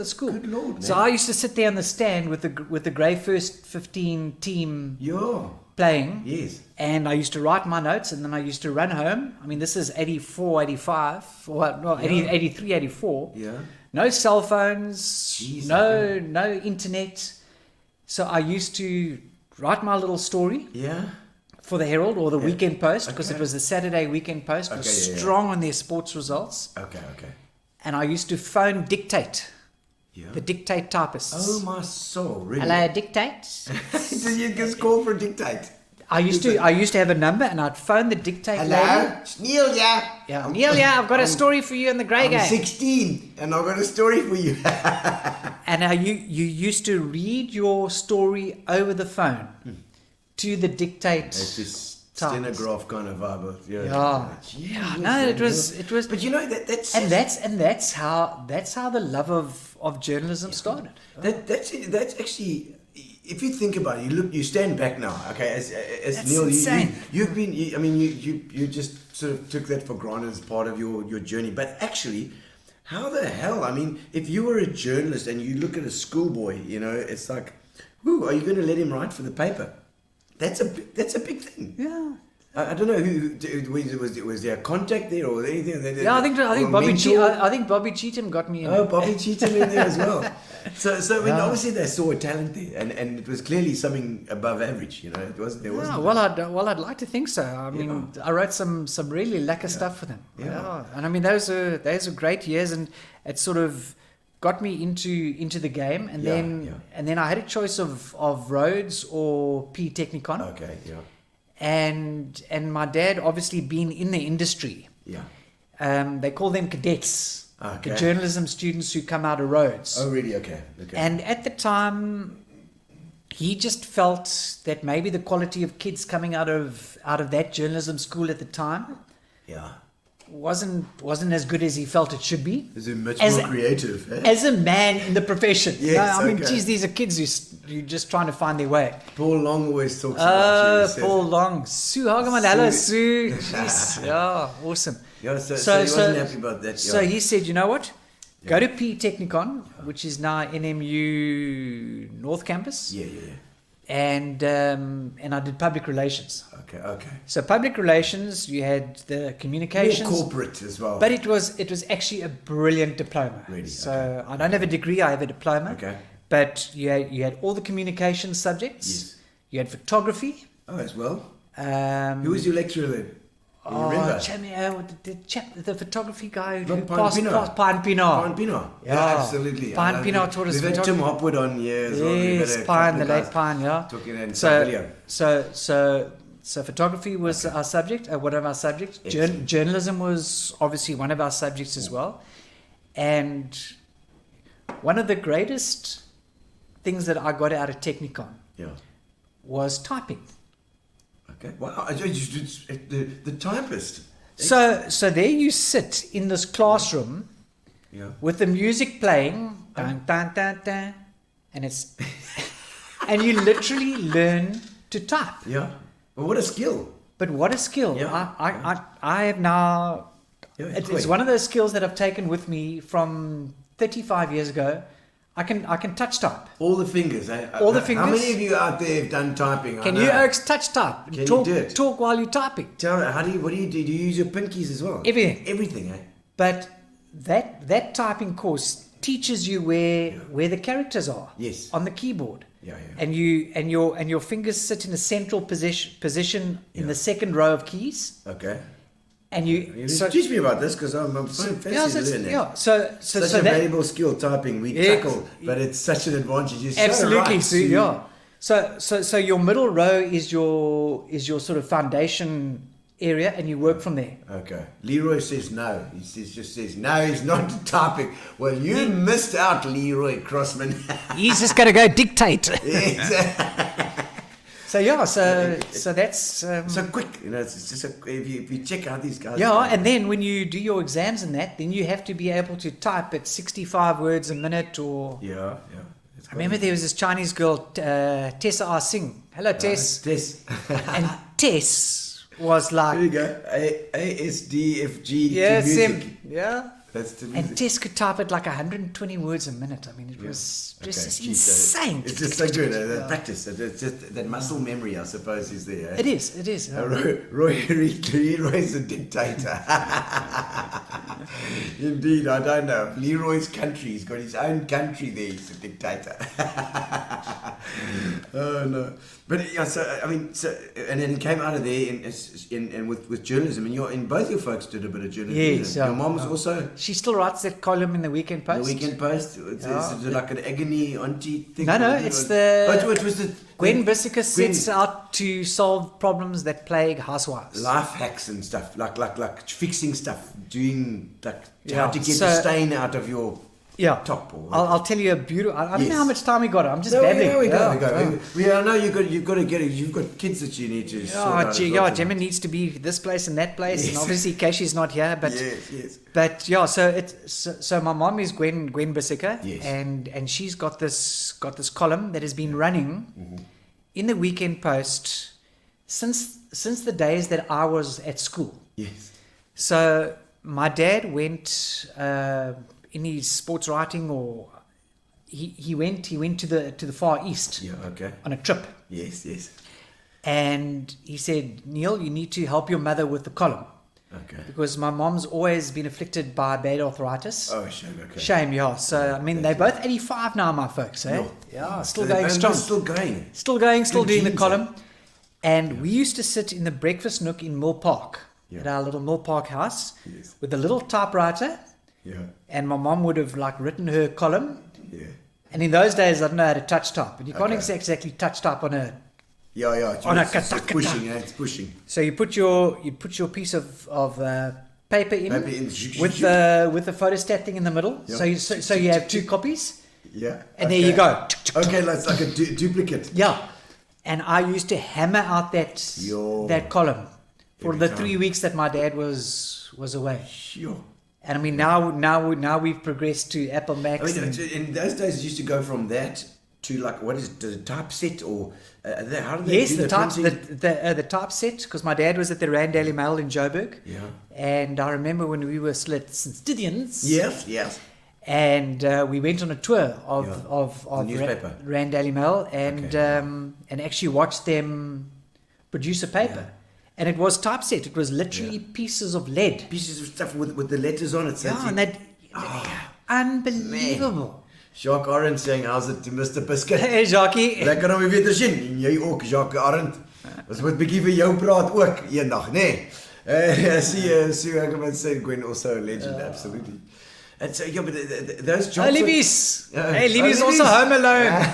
school. Good Lord, So man. I used to sit there on the stand with the Grey First 15 team Yeah. playing. Yes. And I used to write my notes, and then I used to run home. I mean, this is 84, 85, or no, 83, 84. Yeah. No cell phones, Jeez, no internet. So I used to write my little story Yeah. for the Herald or the Weekend Post, because Okay. it was the Saturday Weekend Post. It was Okay, yeah. strong on their sports results. Okay. And I used to phone dictate, Yeah. the dictate typists. Oh my soul, really? Hello, dictate. Did you just call for dictate? I used to have a number, and I'd phone the dictate lady. Hello, it's Neil, yeah. Yeah, Neil, yeah, I've got a story for you in the grey I'm game. 16, and I've got a story for you. And you used to read your story over the phone to the dictate. It's this typist. stenograph kind of vibe. Yeah. No, it was. But you know that's That's how the love of journalism started. that's actually. If you think about it, you stand back now, okay? As That's Neil, insane. you just sort of took that for granted as part of your journey. But actually, how the hell? I mean, if you were a journalist and you look at a schoolboy, it's like, whoo, are you going to let him write for the paper? That's a big thing. Yeah. I don't know was there a contact there or anything. Yeah, I think Bobby Cheatham got me in. Oh, Bobby Cheatham in there as well. So when obviously they saw a talent there, and it was clearly something above average. It wasn't. There wasn't. Well, I'd like to think so. I mean, I wrote some really lacquer stuff for them. Yeah. And I mean, those are great years, and it sort of got me into the game, and then I had a choice of Rhodes or P Technicon. Okay. Yeah. And my dad, obviously being in the industry, they call them cadets, Okay. the journalism students who come out of Rhodes. Oh, really? Okay. And at the time, he just felt that maybe the quality of kids coming out of that journalism school at the time wasn't as good as he felt it should be. Is it much more creative? Eh? As a man in the profession. Yes, I mean, okay. geez, these are kids you're just trying to find their way. Paul Long always talks about you. Paul Long. Sue Hageman. Hello, Sue. Jeez. Yeah, awesome. Yeah, so he wasn't happy about that. So he said, you know what? Go to P Technicon, which is now NMU North Campus. Yeah. And I did public relations. Okay. So public relations, you had the communications. More corporate as well. But it was actually a brilliant diploma. Really? So Okay. I don't have a degree, I have a diploma. Okay. But you had all the communication subjects. Yes. You had photography. Oh, as well. Um, Who was your lecturer then? You remember? The photography guy who Not passed Pine Pinar. Pine Pinar. Yeah. Absolutely. Pine Pinar taught us We've had photography. Tim Hopwood on here as well. We've had Yes, a Pine, couple the of late guys Pine, yeah. talking in video. So photography was our subject, one of our subjects. Journalism was obviously one of our subjects as well. And one of the greatest things that I got out of Technicon was typing. Okay. Wow. The typist. So there you sit in this classroom with the music playing, dun, dun, dun, dun, and it's and you literally learn to type. Yeah. Well, what a skill. But what a skill! Yeah. I have now. Yeah, It's one of those skills that I've taken with me from 35 years ago. I can touch type. All the fingers. Eh? All the fingers. How many of you out there have done typing? Can you Oaks touch type? Can you talk, do it? Talk while you're typing. Tell me, what do you do? Do you use your pinkies as well? Everything, eh? But that typing course teaches you where the characters are. Yes. On the keyboard. Yeah. And your fingers sit in a central position in the second row of keys. Okay. And teach me about this because I'm so fascinated to learn that. Yeah. So such a valuable skill, typing. We tackle, but it's such an advantage. You're absolutely. So right, yeah. So your middle row is your sort of foundation area, and you work from there. Okay. Leroy says no. He just says no. He's not typing. Well, you missed out, Leroy Crossman. He's just going to go dictate. Exactly. So that's so quick. It's just if you check out these guys. Yeah, and then when you do your exams and that, then you have to be able to type at 65 words a minute or. Yeah. I remember there was this Chinese girl, Tessa R. Singh. Hello, Tess. Tess. And Tess was like. There you go. A-S-D-F-G. Yeah, music. Sim. Yeah. That's the music. And Tess could type at like 120 words a minute. I mean, it was just insane. It's just so good. That practice. It's just that muscle memory, I suppose, is there. Eh? It is. Leroy's a dictator. Indeed, I don't know. Leroy's country. He's got his own country there. He's a dictator. Oh no! But yeah, so I mean, and then it came out of there in with journalism, and in both your folks did a bit of journalism. Yes, your mom was also She still writes that column in the Weekend Post. the Weekend Post. Is it like an agony auntie thing? No, it's the it was the Gwen Bisseker sets out to solve problems that plague housewives. life hacks and stuff, like fixing stuff, doing like how Yeah, to get so- the stain out of your top. Or I'll tell you a beautiful. I don't Yes. know how much time we got. I'm just no, babbling. yeah, we go. Yeah. I know you've got to get it. You've got kids that you need to sort out. as well. Gemma needs to be this place and that place, and Yes. obviously Casey's not here. But Yes. but yeah, so my mom is Gwen Bisseker, Yes. and she's got this column that has been running in the Weekend Post since the days that I was at school. Yes. So my dad went in his sports writing, or he went to the Far East Yeah. Okay. on a trip, Yes. and he said, Neil, you need to help your mother with the column, Okay. because my mom's always been afflicted by bad arthritis. Oh, shame. Okay. Shame, yeah. So I mean, they're both 85 now, my folks. Eh? No. Yeah, still So going they're strong. Still going. Still going, still Good doing the genes, column. And we used to sit in the breakfast nook in Mill Park, Yeah. at our little Mill Park house, Yes. with a little typewriter. Yeah. And my mom would have like written her column. Yeah. And in those days, I didn't know how to touch type. And you can't Okay. exactly touch type on a. Yeah. On a It's kata-kata. pushing. It's pushing. So you put your piece of paper in, Paper in. with the photostat thing in the middle. Yeah. So you have two copies. Yeah. And there you go. Okay, that's like a duplicate. Yeah. And I used to hammer out that column for Every the time. 3 weeks that my dad was away. Sure. And I mean, now we've progressed to Apple I Macs. mean, and- in those days, it used to go from that to like what is it, the typeset or how do they Yes, do the printing? the typeset, because my dad was at the Rand Daily Mail in Joburg. Yeah. And I remember when we were still at St. Stithians. Yes. And we went on a tour of The newspaper. Rand Daily Mail, and Okay. and actually watched them produce a paper. And it was typeset. It was literally pieces of lead. Pieces of stuff with the letters on it. So Yeah, and that unbelievable. Jacques Arendt saying, how's it to Mr. Biscuit? Hey, Jackie. Lekker om je weer te sien. En jy ook, Jacques Arendt. Ons moet 'n bietjie vir jou praat ook eendag, nee. See, I can say Gwen also a legend, absolutely. And so, yeah, but those jobs... Libby's. Yeah. Hey, Libby's Oh, also Libby's. home alone.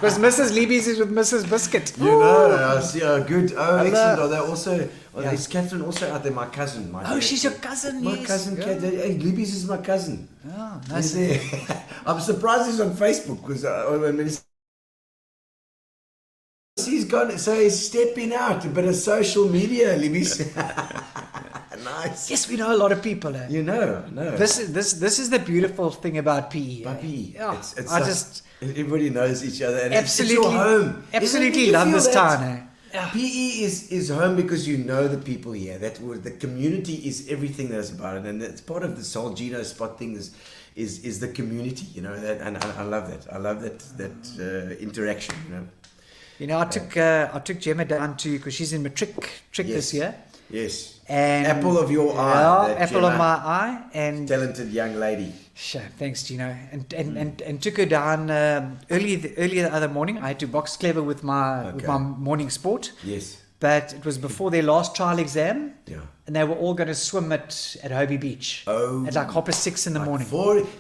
Because Mrs. Libby's is with Mrs. Biscuit. You know, I see, good. Oh, Hello. excellent. Are they also... Yeah. Is Catherine also out there? My cousin. Oh, she's your cousin, My yes. cousin, Yeah. Hey, Libby's is my cousin. Oh, He's nice. there. I'm surprised he's on Facebook because he's gone. So he's stepping out a bit of social media, Libby's. Nice. Yes, we know a lot of people. Eh? You know, no. This is the beautiful thing about PE. Puppy. Yeah, It's I like just everybody knows each other. And absolutely, it's your home. absolutely You love feel this that? town. Eh? Yeah. PE is home because you know the people here. The community is everything that's about it, and it's part of this whole Gino spot thing is the community. You know that, and I love that. I love that interaction. You know, I took Gemma down to, because she's in matric this year. Yes. And Apple of your eye. Yeah, that apple of Gemma. my eye. And Talented young lady. sure, thanks, Gino. And took her down early the other morning. I had to box clever with my morning sport. Yes. But it was before their last trial exam. Yeah. And they were all going to swim at Hobie Beach. Oh. At like 6:30 in the morning.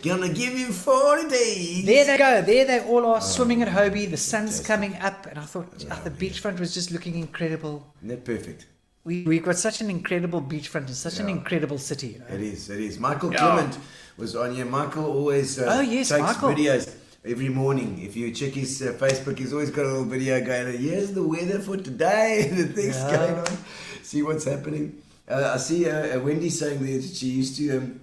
Gonna give you 40 days. There they go. There they all are swimming at Hobie. The sun's coming up. And I thought the beachfront was just looking incredible. Isn't that perfect? We've got such an incredible beachfront and such an incredible city. You know? It is. Michael Clement was on here. Michael always takes Michael. videos every morning. If you check his Facebook, he's always got a little video going, here's the weather for today, the things going on. See what's happening. I see Wendy saying there that she used to,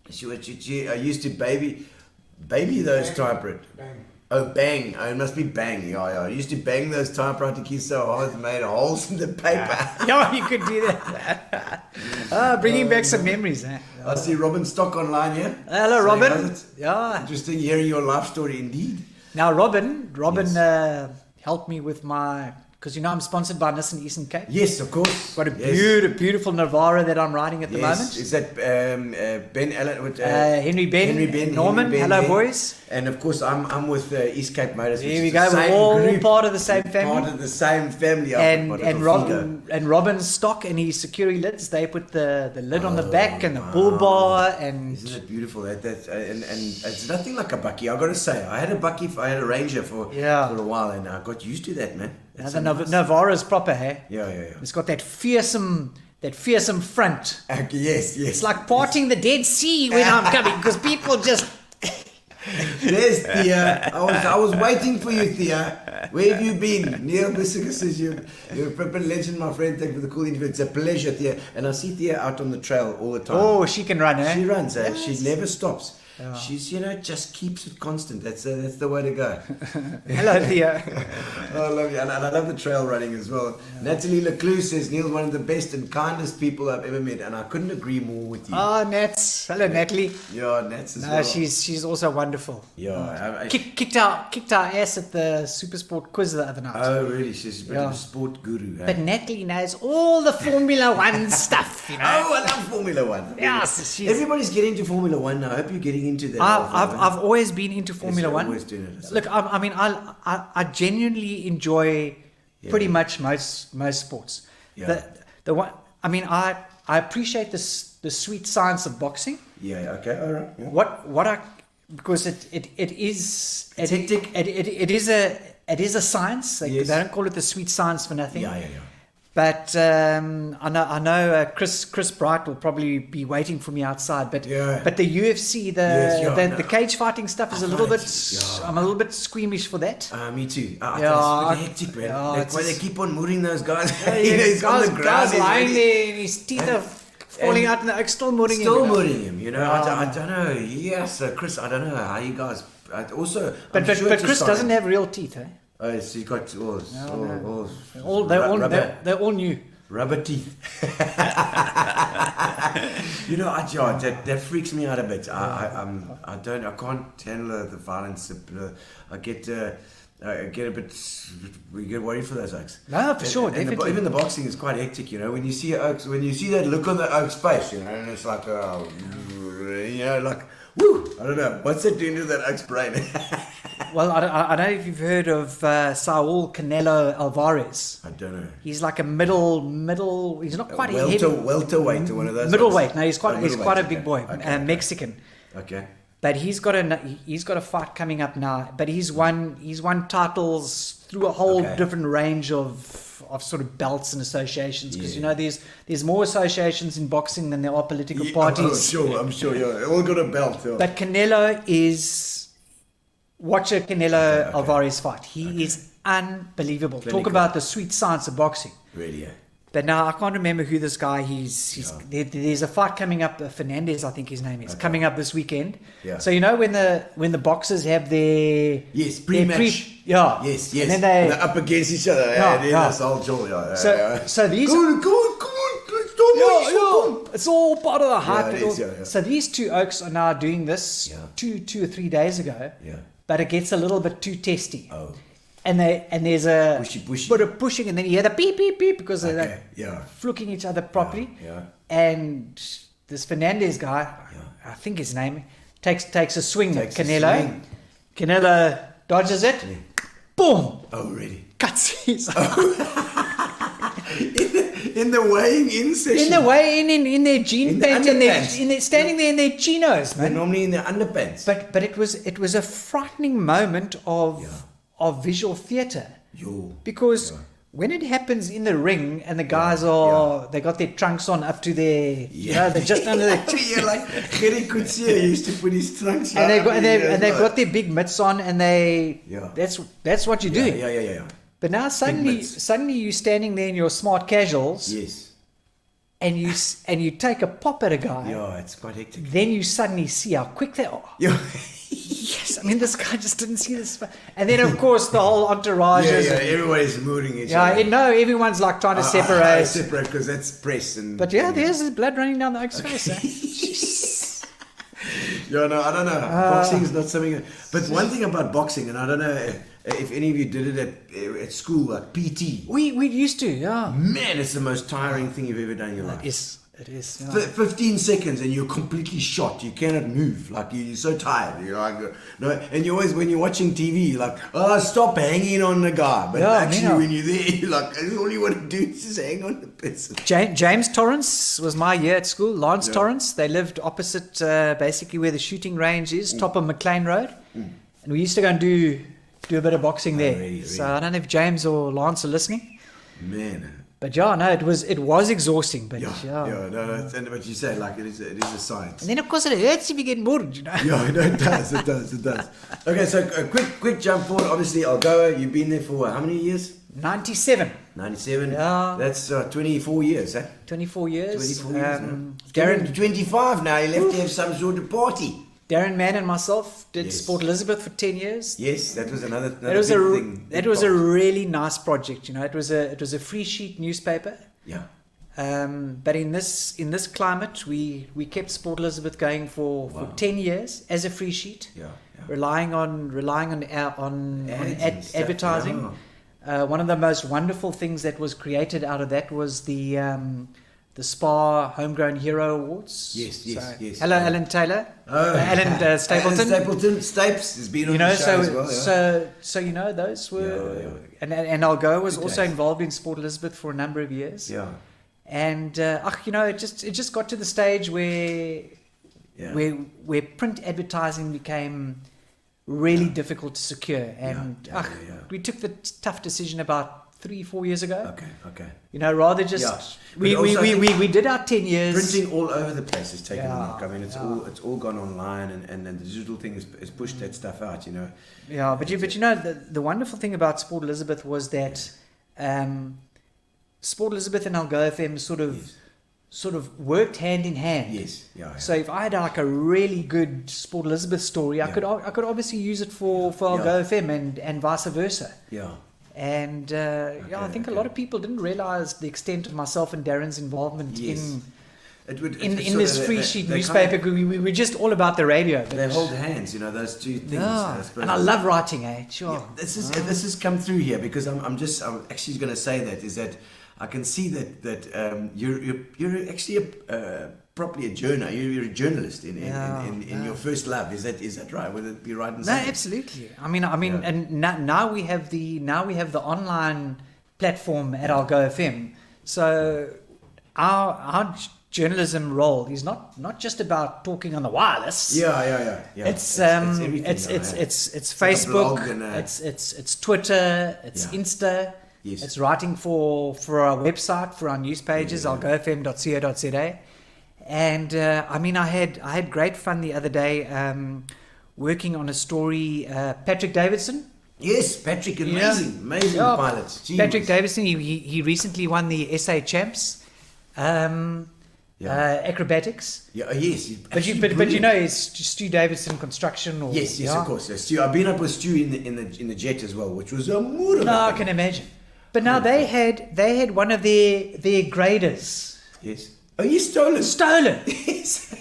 she used to baby those typewriters. Oh, bang. Oh, it must be bang. Yeah. I used to bang those typewriter keys so hard it made holes in the paper. Yeah, you could do that. Bringing back some memories. Eh? I see Robin Stock online here. Hello, saying, Robin. "How's it?" Yeah. Interesting hearing your life story indeed. Now, Robin helped me with my because I'm sponsored by Nissan Eastern Cape. Yes, of course. Got a Yes. beautiful Navara that I'm riding at the moment. Is that Ben Allen? With, Henry Ben, Norman. Henry Ben, Hello, yeah. boys. And of course, I'm with East Cape Motors. Here which we is go. the same We're all group, part of the same family. Part of the same family. And Robin's stock and his security lids, they put the lid on the back and the bull bar and Isn't it beautiful? And it's nothing like a bucky. I got to say, I had a Ranger for a while, and I got used to that, man. now the Navara's proper, hey? Yeah. It's got that fearsome front. Yes. It's like parting the Dead Sea when I'm coming, because people just Yes, Thea. I was waiting for you, Thea. Where have you been? Neil Bisseker says you're a proper legend, my friend. Thank you for the cool interview. It's a pleasure, Thea. And I see Thea out on the trail all the time. Oh, she can run, eh? She runs, eh? Yes. She never stops. Yeah. She's, just keeps it constant. That's the way to go. Hello, Thea. I love you. And I love the trail running as well. Yeah. Natalie Leclue says, Neil's one of the best and kindest people I've ever met. And I couldn't agree more with you. Oh, Nats. Hello, Natalie. Yeah, Nats as No, well. she's also wonderful. Yeah. Kicked our ass at the Supersport quiz the other night. Oh, really? She's a bit of a sport guru. Eh? But Natalie knows all the Formula One stuff, you know. Oh, I love Formula One. Yes, everybody's getting into Formula One now. I hope you're getting into that. I've always been into Formula One. Always doing it. Look, I genuinely enjoy pretty much most sports. Yeah. The one, I appreciate the sweet science of boxing. Yeah. Okay. All right. Yeah. Because it is hectic. It is a science. They don't call it the sweet science for nothing. Yeah. But I know Chris Bright will probably be waiting for me outside. But the UFC, the cage fighting stuff is a little bit. I'm a little bit squeamish for that. Me too. It's a bit hectic, man. That's why they keep on mooring those guys. He's on the ground. Guys lying there, and his teeth are falling out, and they're still mooring him. Still mooring him. I don't know. Yes, Chris. I don't know how you guys. Also, but Chris doesn't have real teeth, eh? Oh, yes, he's got they're all new. Rubber teeth. That freaks me out a bit. I can't handle the violence. I get a bit. We get worried for those oaks. No, for sure, definitely. Even the boxing is quite hectic. When you see oaks, when you see that look on the oak's face, and it's like, like. Woo! I don't know. What's it doing to that oak's brain? Well, I don't know if you've heard of Saul Canelo Alvarez. I don't know. He's like a middle. He's not quite a heavy. Welterweight or one of those. Middleweight. No, he's quite a big boy. Okay. Mexican. Okay. But he's got a fight coming up now. But he's won titles through a whole different range of sort of belts and associations, because there's more associations in boxing than there are political parties. I'm sure. Yeah, all got a belt. Yeah. But Canelo is. Watch a Canelo Alvarez fight. He is unbelievable. Clinical. Talk about the sweet science of boxing. Really, yeah. But now I can't remember who this guy. There's a fight coming up. Fernandez, I think his name is, coming up this weekend. Yeah. So when the boxers have their pre-match. Yes. And then they're up against each other. That's all jolly. So these. Go on. It's all part of the hype. Yeah. So these two oaks are now doing this 2 or 3 days ago. Yeah. But it gets a little bit too testy. Oh. And there's a pushy. bit of pushing, and then you hear the beep beep beep because they're fluking each other properly. Yeah. And this Fernandez guy, I think his name, takes a swing at Canelo. Canelo dodges it. Yeah. Boom. Oh, really? Cuts his in the weighing in session. In the weighing in their jean pants, and they're standing there in their chinos, man. They're normally in their underpants. But it was a frightening moment of visual theatre. Because when it happens in the ring and the guys they got their trunks on up to their they're just under their like Gerry Coetzee used to put his trunks on. And they've got their big mitts on, and that's what you're doing. Yeah. But now suddenly you're standing there in your smart casuals. Yes. And you take a pop at a guy. Yeah, it's quite hectic. Then you suddenly see how quick they are. Yeah. Yes, this guy just didn't see this. And then, of course, the whole entourage. Everybody's mooring each other. Everyone's like trying to separate. Separate because that's press. But there's his blood running down the oak's face. I don't know. Boxing is not something. But one thing about boxing, and I don't know, if any of you did it at school, like PT. We used to, yeah. Man, it's the most tiring thing you've ever done in your life. It is. Yeah. 15 seconds and you're completely shot. You cannot move. Like you're so tired. You're like, no. And you always, when you're watching TV, you're like, oh, stop hanging on the guy. But actually, when you're there, you're like, all you want to do is just hang on the person. James Torrance was my year at school. Lance Torrance. They lived opposite, basically where the shooting range is, top of McLean Road. And we used to go and do a bit of boxing there. Really. So I don't know if James or Lance are listening. Man. But yeah, no, it was exhausting. But But you say like it is a science. And then of course it hurts if you get bored, you know. Yeah, no, it does. Okay, so a quick jump forward. Obviously, Algoa, you've been there for how many years? 97. 97. Yeah. That's 24 years, eh? 24 years. 24 years now. Darren, 25 now. You left to have some sort of party. Darren Mann and myself did Yes. Sport Elizabeth for 10 years. Yes, that was another That was big a thing. that was a really nice project. You know, it was a free sheet newspaper. Yeah. But in this climate, we kept Sport Elizabeth going for 10 years as a free sheet. Yeah. Relying on Ads and stuff, advertising. One of the most wonderful things that was created out of that was the Spa Homegrown Hero Awards. Yes. Hello, Alan Taylor. Alan Stapleton. Alan Stapleton, Stapes has been on the show as well. Yeah. So you know, those were... And Algoa was also involved in Sport Elizabeth for a number of years. Yeah. And, you know, it just got to the stage where print advertising became really difficult to secure. And we took the tough decision about 3-4 years ago. Okay. You know, rather just... Yeah. We did our 10 years. Printing all over the place has taken a knock. I mean, it's all gone online, and the digital thing has pushed that stuff out, you know. Yeah, but you know, the wonderful thing about Sport Elizabeth was that Sport Elizabeth and AlgoaFM sort of worked hand in hand. Yes. Yeah. So if I had like a really good Sport Elizabeth story, I could obviously use it for AlgoaFM and vice versa. Yeah. And I think a lot of people didn't realize the extent of myself and Darren's involvement in this free sheet newspaper. We were just all about the radio. They hold hands, you know, those two things. And I love writing, eh? Sure. Yeah, this has come through here because I'm actually going to say that is that I can see that you're actually properly a journal. You're a journalist in your first love. Is that right? Would it be right in saying? No, absolutely. I mean, and now we have the online platform at AlgoaFM. So our journalism role is not just about talking on the wireless. Yeah. It's everything. It's Facebook. It's Twitter. It's Insta. Yes. It's writing for our website, for our news pages, algoafm.co.za. And I had great fun the other day working on a story. Patrick Davidson. Yes, Patrick, amazing pilot. Genius. Patrick Davidson. He recently won the SA Champs. Acrobatics. Yeah. Yes. But you know, it's Stu Davidson Construction. Or, yes, of course. Stu, I've been up with Stu in the jet as well, which was a mood. No, I can imagine. But now they had one of their graders. Yes. Oh, he's stolen. Yes.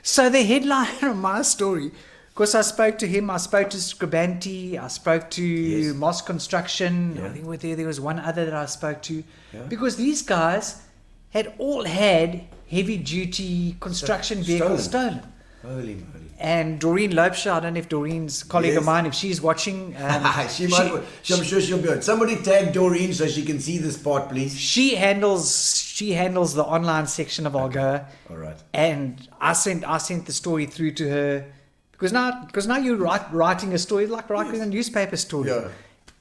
So the headline of my story, of course, I spoke to him, I spoke to Scribanti, I spoke to Moss Construction, I think there was one other that I spoke to, because these guys had all had heavy-duty construction vehicles stolen. Holy moly. And Doreen Lopesha, I don't know if Doreen's colleague of mine, if she's watching. I'm sure she'll be on. Somebody tag Doreen so she can see this part, please. She handles the online section of Algoa. All right. And I sent the story through to her because now you're writing a story like writing a newspaper story. Yeah.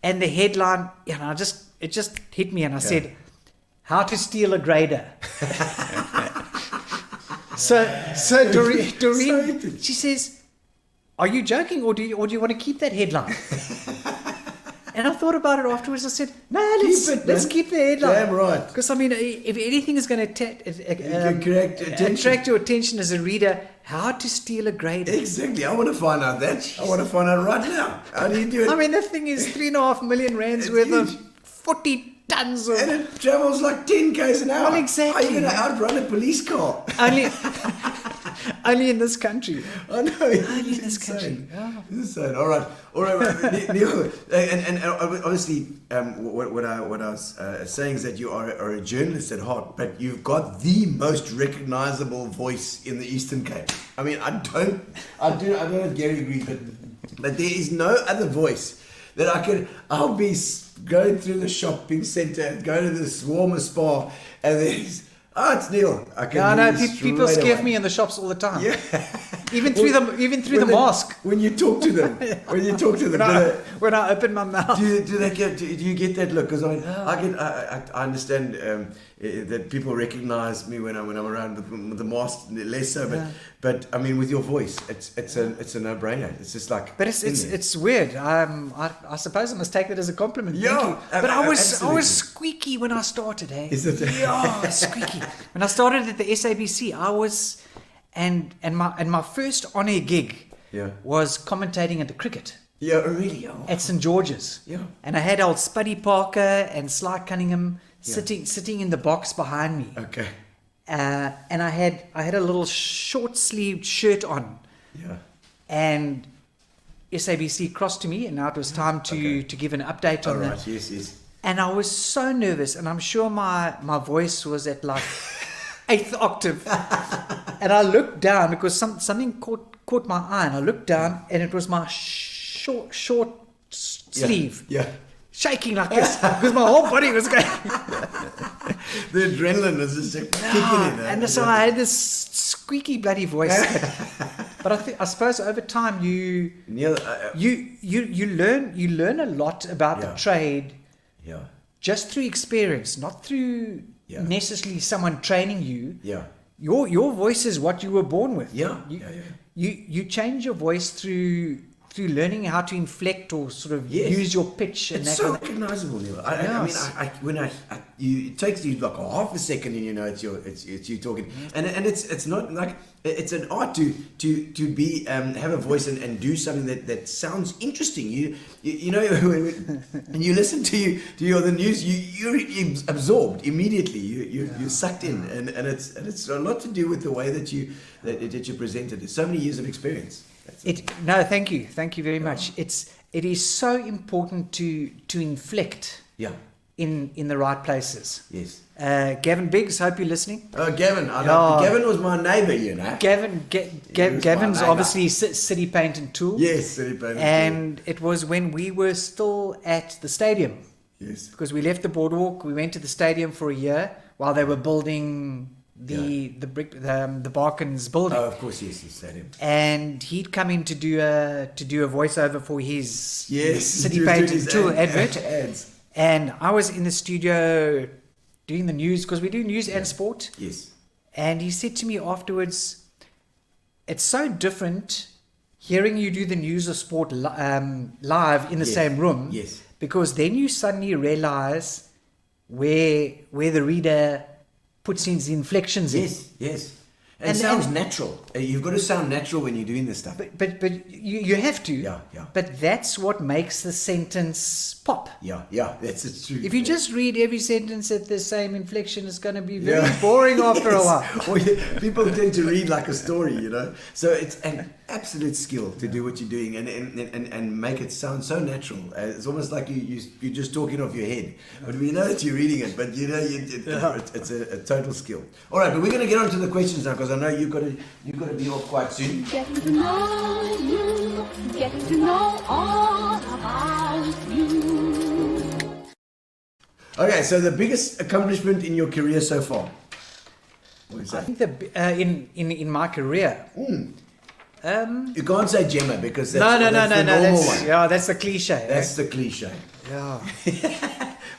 And the headline, it just hit me, and I said, "How to steal a grader." So Doreen, she says, "Are you joking, or do you want to keep that headline?" And I thought about it afterwards. I said, "No, let's keep the headline." Damn right. Because I mean, if anything is going to attract your attention as a reader, how to steal a grader. Exactly. I want to find out that. I want to find out right now. How do you do it? I mean, the thing is 3.5 million rands worth of 40 tons of... And it travels like 10 k's an hour. Well, exactly. How are you going to outrun a police car? Only in this country. I know. Only in this country. Yeah. It's insane. All right. Neil, and obviously, what I was saying is that you are a journalist at heart, but you've got the most recognizable voice in the Eastern Cape. I mean, I don't know if Gary agrees, but there is no other voice that I'll be going through the shopping centre, go to this warmer spa, and there's, it's Neil. People scare me in the shops all the time. Yeah. Even through the mask. When you talk to them, when I open my mouth. do you get that look? Because I understand that people recognize me when I'm around with the mask, less so. But I mean, with your voice, it's a no-brainer. It's just like. But it's weird. I suppose I must take that as a compliment. Yeah, Thank you. But I was absolutely. squeaky when I started. Eh? Is it? Yeah, squeaky. When I started at the SABC, I was, and my first on-air gig was commentating at the cricket. Yeah, really. Oh. At St George's. Yeah. And I had old Spuddy Parker and Sly Cunningham sitting in the box behind me. Okay. And I had a little short-sleeved shirt on. Yeah. And SABC crossed to me, and now it was time to give an update on that. Right. Yes. And I was so nervous, and I'm sure my voice was at like 8th octave. And I looked down because something caught my eye, and I looked down, and it was my short sleeve. Yeah. Shaking like this because my whole body was going. The adrenaline was just kicking in. And so I had this squeaky bloody voice. But I suppose over time you learn a lot about the trade. Yeah. Just through experience, not through necessarily someone training you. Yeah. Your voice is what you were born with. Yeah. You change your voice through learning how to inflect or sort of use your pitch. It's so recognizable, Neil. It takes you like a half a second, and you know it's you talking, and it's not like it's an art to be have a voice and do something that sounds interesting. You know when you listen to the news, you're absorbed immediately. You're sucked in, and it's a lot to do with the way that you present it. It's so many years of experience. Thank you very much. It is so important to inflect in the right places. Yes. Gavin Biggs, hope you're listening. Oh, Gavin! Gavin was my neighbour, you know. Gavin's obviously City Paint and Tool. Yes, City Paint and Tool. And it was when we were still at the stadium. Yes. Because we left the boardwalk, we went to the stadium for a year while they were building the Barkins building. Oh, of course, yes, the stadium. And he'd come in to do a voiceover for his City Paint and Tool advert. Ads. And I was in the studio doing the news, because we do news and sport. Yes. And he said to me afterwards, it's so different hearing you do the news or sport live in the same room. Yes. Because then you suddenly realize where the reader puts in the inflections in. Yes. And it sounds natural. You've got to sound natural when you're doing this stuff. But you have to. Yeah. But that's what makes the sentence pop. Yeah, that's true. If you just read every sentence at the same inflection, it's going to be very boring after a while. Well, people tend to read like a story, you know. So it's an absolute skill to do what you're doing and make it sound so natural. It's almost like you're just talking off your head. But we know that you're reading it, but you know it's a total skill. All right, but we're going to get on to the questions now, because I know you've got to be off quite soon. Getting to know you, getting to know all about you. Okay, so the biggest accomplishment in your career so far? What is I that? think in my career. You can't say Gemma, because that's No. the normal one. That's the cliche. That's the cliche. Yeah.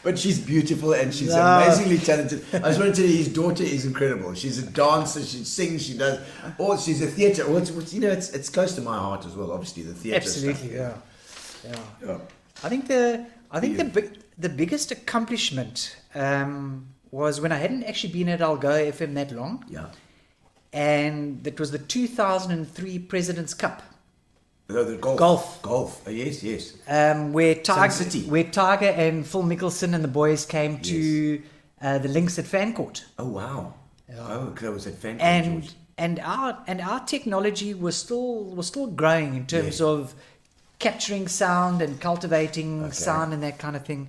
But she's beautiful and she's amazingly talented. I just want to tell you, his daughter is incredible. She's a dancer, she sings, she does, or she's a theatre. Well, it's close to my heart as well. Obviously, the theatre. Absolutely, stuff. yeah. I think the biggest accomplishment was when I hadn't actually been at AlgoaFM that long. Yeah. And it was the 2003 President's Cup. The Golf. Oh, yes. Where City. Tiger and Phil Mickelson and the boys came to the links at Fancourt. Oh, wow. Yeah. Oh, that was at Fancourt. our technology was still growing in terms of capturing sound and cultivating sound and that kind of thing.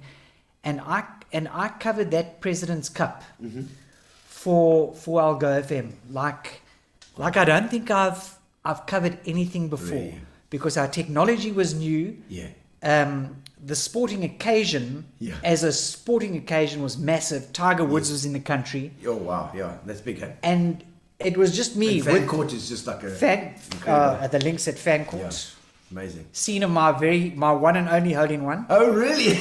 And I covered that President's Cup for AlgoaFM like I don't think I've covered anything before, Really? because our technology was new. The sporting occasion as a sporting occasion was massive. Tiger Woods was in the country. Oh wow, that's big. Huh? And it was just me. And fan court is just like a at the links at fan court. Yeah. Amazing. Seen my one and only hole-in-one. Oh really?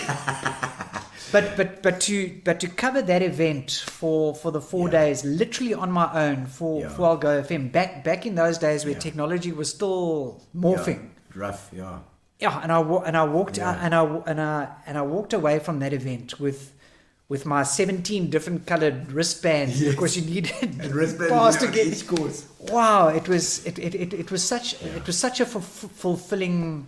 But to cover that event for the 4 days, literally on my own for AlgoaFM, back in those days where technology was still morphing. Rough, Yeah, and I walked out and I walked away from that event with my 17 different colored wristbands, because you needed bars to get each course. Wow, it was such a fulfilling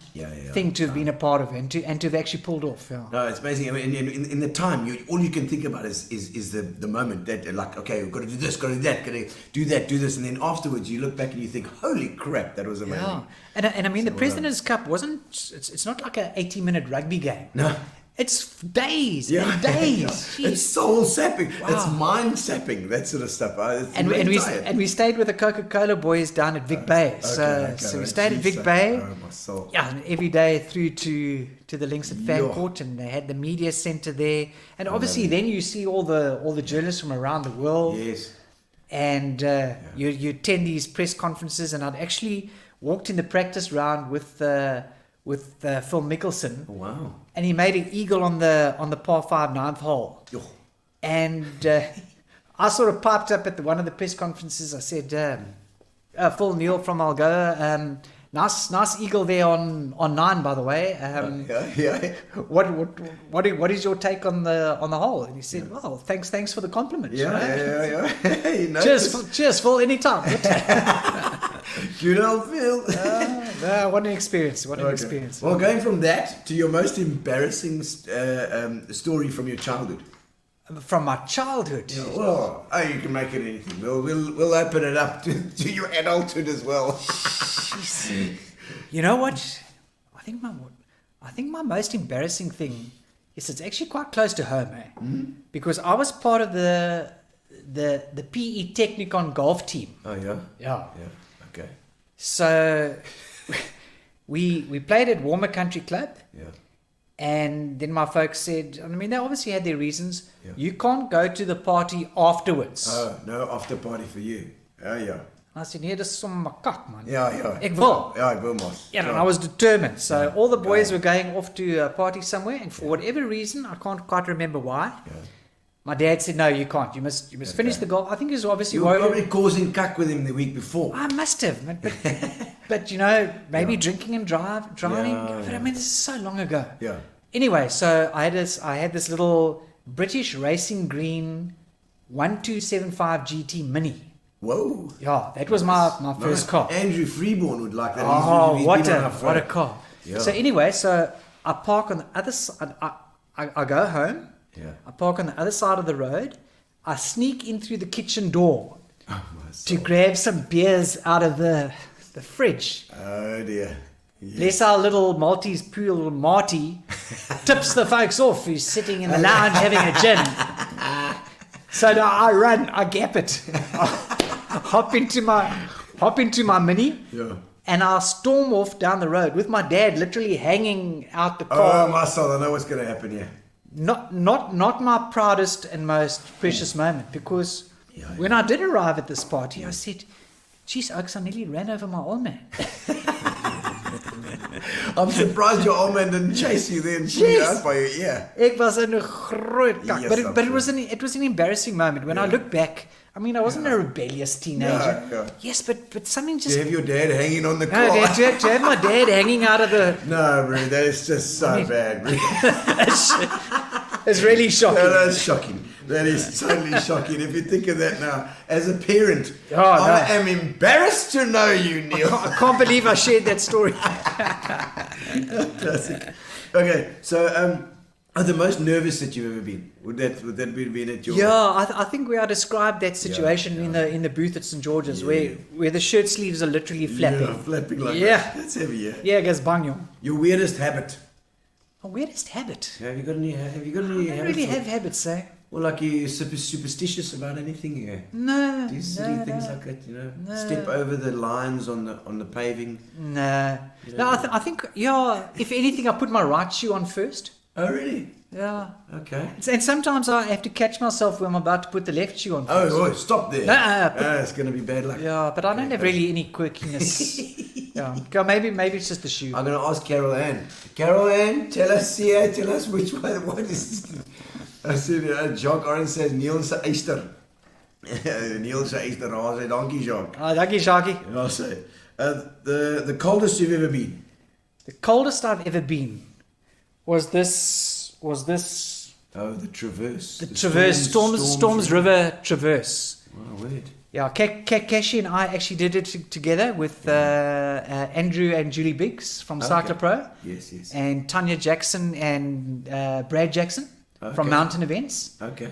thing to have been a part of and to have actually pulled off. Yeah. No, it's amazing. I mean, in the time, all you can think about is the moment that, like, okay, we've got to do this, got to do that, got to do that, do this, and then afterwards you look back and you think, holy crap, that was amazing. Yeah, and I mean, the President's Cup wasn't. It's not like a 80-minute rugby game. No. It's days and days. It's soul sapping. It's mind sapping. That sort of stuff. And we stayed with the Coca-Cola boys down at Vic Bay. So we stayed at Vic Bay. Oh, my soul. Yeah, and every day through to the links at Fan Court, and they had the media center there. And obviously, then you see all the journalists from around the world. Yes. And you attend these press conferences, and I'd actually walked in the practice round with Phil Mickelson. Oh, wow. And he made an eagle on the par 5 ninth hole. And I sort of piped up at one of the press conferences. I said, Phil, Neil from Algoa, nice eagle there on 9, by the way. What is your take on the hole? And he said, well, thanks for the compliment. Cheers, Phil, anytime. Good old Phil. What an experience. Experience. Well, going from that to your most embarrassing story from your childhood. From my childhood? Yeah, well, you can make it anything. We'll open it up to your adulthood as well. You know what? I think my most embarrassing thing is it's actually quite close to home, because I was part of the PE Technicon golf team. Oh yeah. Yeah. Okay. So we played at Warmer Country Club. Yeah. And then my folks said, I mean, they obviously had their reasons. Yeah. You can't go to the party afterwards. Oh, no after party for you. Oh, yeah. I said, nee, dis som makak, man. Ja. Ek wil. Ja, ek wil mos. Yeah, and I was determined. So all the boys were going off to a party somewhere, and for whatever reason, I can't quite remember why. Yeah. My dad said, no, you can't. You must finish the golf. I think it was obviously... You were probably causing cuck with him the week before. I must have. But you know, maybe drinking and driving. But I mean, this is so long ago. Yeah. Anyway, so I had this little British Racing Green 1275 GT Mini. Whoa. Yeah, that was my first car. Andrew Freeborn would like that. Oh, what a car. Yeah. So anyway, I park on the other side. I go home. Yeah. I park on the other side of the road. I sneak in through the kitchen door to grab some beers out of the fridge. Oh dear. Yes. Bless our little Maltese poodle Marty tips the folks off who's sitting in the lounge having a gin. So now I run, I gap it, hop into my Mini, and I'll storm off down the road with my dad literally hanging out the car. Oh, my son, I know what's going to happen here. Not my proudest and most precious moment, because when I did arrive at this party, I said, geez, Oaks, I nearly ran over my old man. I'm surprised your old man didn't chase you then. Yes. By you. Yeah. Ek was in 'n groot kak. But it was an embarrassing moment. When I look back, I mean, I wasn't a rebellious teenager. Yeah. Yes, but something just... To have your dad hanging on the car. No, to have my dad hanging out of the... No, bro, that is just so bad, bro. It's really shocking. No, that's shocking. That is totally shocking. If you think of that now, as a parent, I am embarrassed to know you, Neil. I can't believe I shared that story. Okay, so Oh, the most nervous that you've ever been? Would that be been at your... Yeah, I think we are described that situation in the booth at St George's where the shirt sleeves are literally flapping. Yeah, flapping like Yeah. that. That's heavy, yeah. Yeah, it goes bang. Your weirdest habit? A weirdest habit. Have you got any I don't really have habits, eh? Well, like you superstitious about anything? Yeah. No. Do silly things like that, you know? No. Step over the lines on the paving. No. No, I think, if anything, I put my right shoe on first. Oh, really? Yeah. Okay. And sometimes I have to catch myself when I'm about to put the left shoe on first. Oh, stop there. It's going to be bad luck. Yeah, but I don't have really any quirkiness. Yeah. Maybe it's just the shoe. I'm going to ask Carol Ann. Carol Ann, tell us which one, what is this? I said, Jacques Orange says, Neil se eister. Neil se eister, I say, dankie Jacques. Dankie, Jackie. I'll say, the coldest you've ever been? The coldest I've ever been was this. Oh, the Traverse. The Traverse, Storms River Traverse. Oh, weird. Yeah, Kashi and I actually did it together with Andrew and Julie Biggs from Cycler Pro. Yes. And Tanya Jackson and Brad Jackson from Mountain Events. Okay.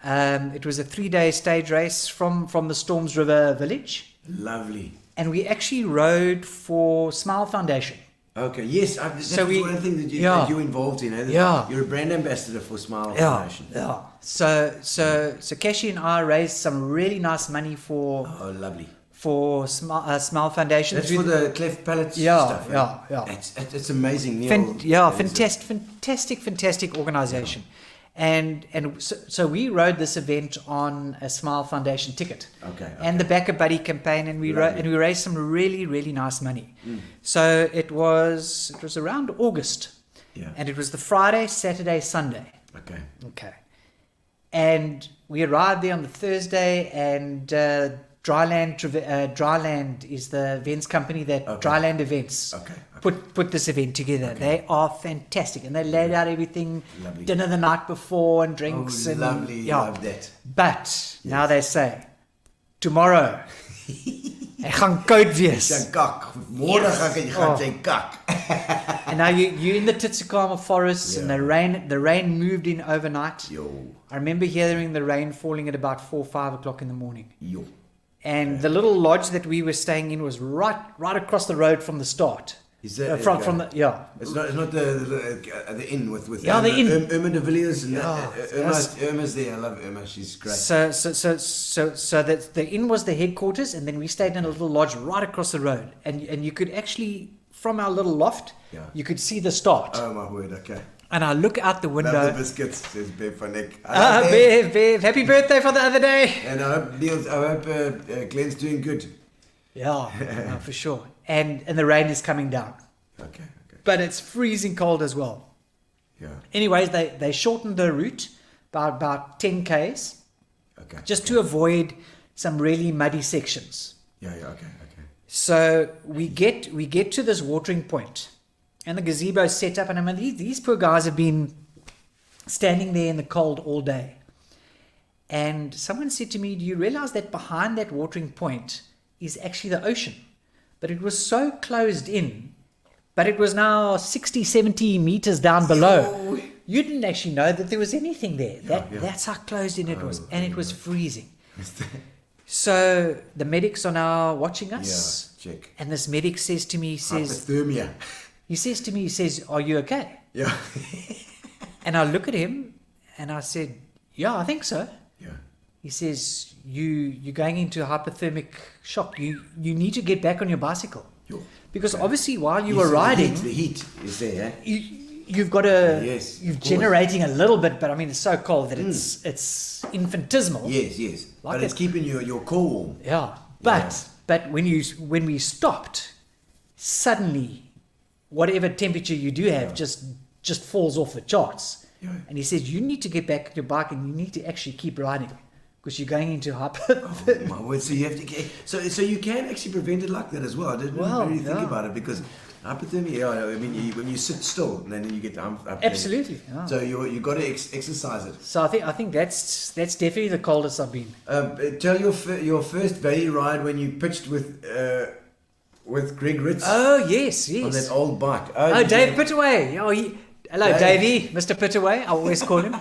It was a 3-day stage race from the Storms River village. Lovely. And we actually rode for Smile Foundation. Okay, yes, that's one thing that you're involved in. You're a brand ambassador for Smile Foundation. Yeah. So Kashi and I raised some really nice money for Smile Foundation. That's for the cleft palate stuff. Yeah. It's amazing, Neil. Fantastic organisation. And so we rode this event on a Smile Foundation ticket, and the Backer Buddy campaign, and we raised some really, really nice money. So it was around August, and it was the Friday, Saturday, Sunday. Okay. And we arrived there on the Thursday, and Dryland is the events company that Dryland Events put this event together. They are fantastic, and they laid out everything, dinner the night before and drinks. Lovely, love that. But now they say, tomorrow, ek gaan koud wees. Môre gaan jy kak. And now you're in the Titsukama forests, and the rain moved in overnight. I remember hearing the rain falling at about 4 or 5 o'clock in the morning. And the little lodge that we were staying in was right across the road from the start. Is that from the It's not the inn with the inn. Irma de Villiers and Irma's there. I love Irma. She's great. So that the inn was the headquarters, and then we stayed in a little lodge right across the road, and you could actually, from our little loft, you could see the start. Oh my word! Okay. And I look out the window. Love the biscuits, says Bev van Eck. Bev, happy birthday for the other day. And I hope Glenn's doing good. Yeah, for sure. And the rain is coming down. Okay. But it's freezing cold as well. Yeah. Anyways, they shortened the route by about 10 k's. Just to avoid some really muddy sections. Okay. So we get to this watering point. And the gazebo is set up, and I mean, these poor guys have been standing there in the cold all day. And someone said to me, do you realize that behind that watering point is actually the ocean? But it was so closed in, but it was now 60, 70 meters down below. You didn't actually know that there was anything there. That's how closed in it was, and it was freezing. So the medics are now watching us. Yeah, check. And this medic says to me, hypothermia. He says, are you okay? Yeah. And I look at him and I said, yeah, I think so. Yeah. He says, you're going into hypothermic shock. You need to get back on your bicycle. Because obviously while you were riding... The heat is there, eh? You've got you're generating a little bit, but I mean, it's so cold that it's infinitesimal. Yes. But it's keeping your core warm. Yeah. But when we stopped, suddenly... whatever temperature you do have just falls off the charts. And he says, you need to get back on your bike and you need to actually keep riding because you're going into hypothermia. Oh my word! So you have to so you can actually prevent it like that as well. I didn't really think about it because hypothermia. I mean, when you sit still and then you get the hypothermia. Absolutely. Yeah. So you got to exercise it. So I think that's definitely the coldest I've been. Tell your first valley ride when you pitched with Greg Ritz. Oh yes. On that old bike. Dave Pittaway. Hello, Davey, Mr. Pittaway, I always call him.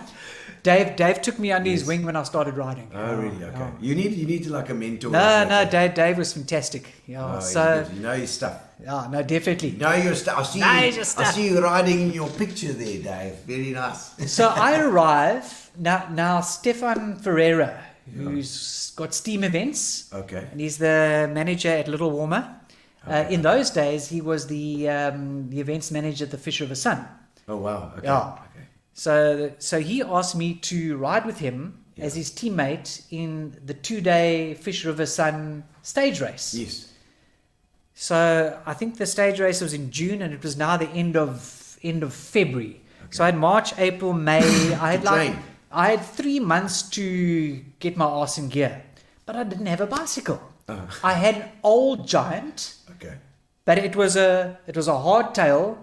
Dave took me under his wing when I started riding. Oh, really? Okay. You need to like a mentor. No, Dave was fantastic. Yeah, Oh, so you know your stuff. yeah, no, definitely. You know your stuff. I see you riding in your picture there, Dave. Very nice. So I arrive now. Stefan Ferreira, who's got Steam Events, Okay. and he's the manager at Little Warmer. In those days, he was the events manager at the Fish River Sun. Oh, wow. Okay. Yeah. Okay. So he asked me to ride with him as his teammate in the 2-day Fish River Sun stage race. Yes. So I think the stage race was in June, and it was now the end of February. Okay. So I had March, April, May. I had 3 months to get my ass in gear, but I didn't have a bicycle. I had an old Giant. Okay. But it was a hardtail,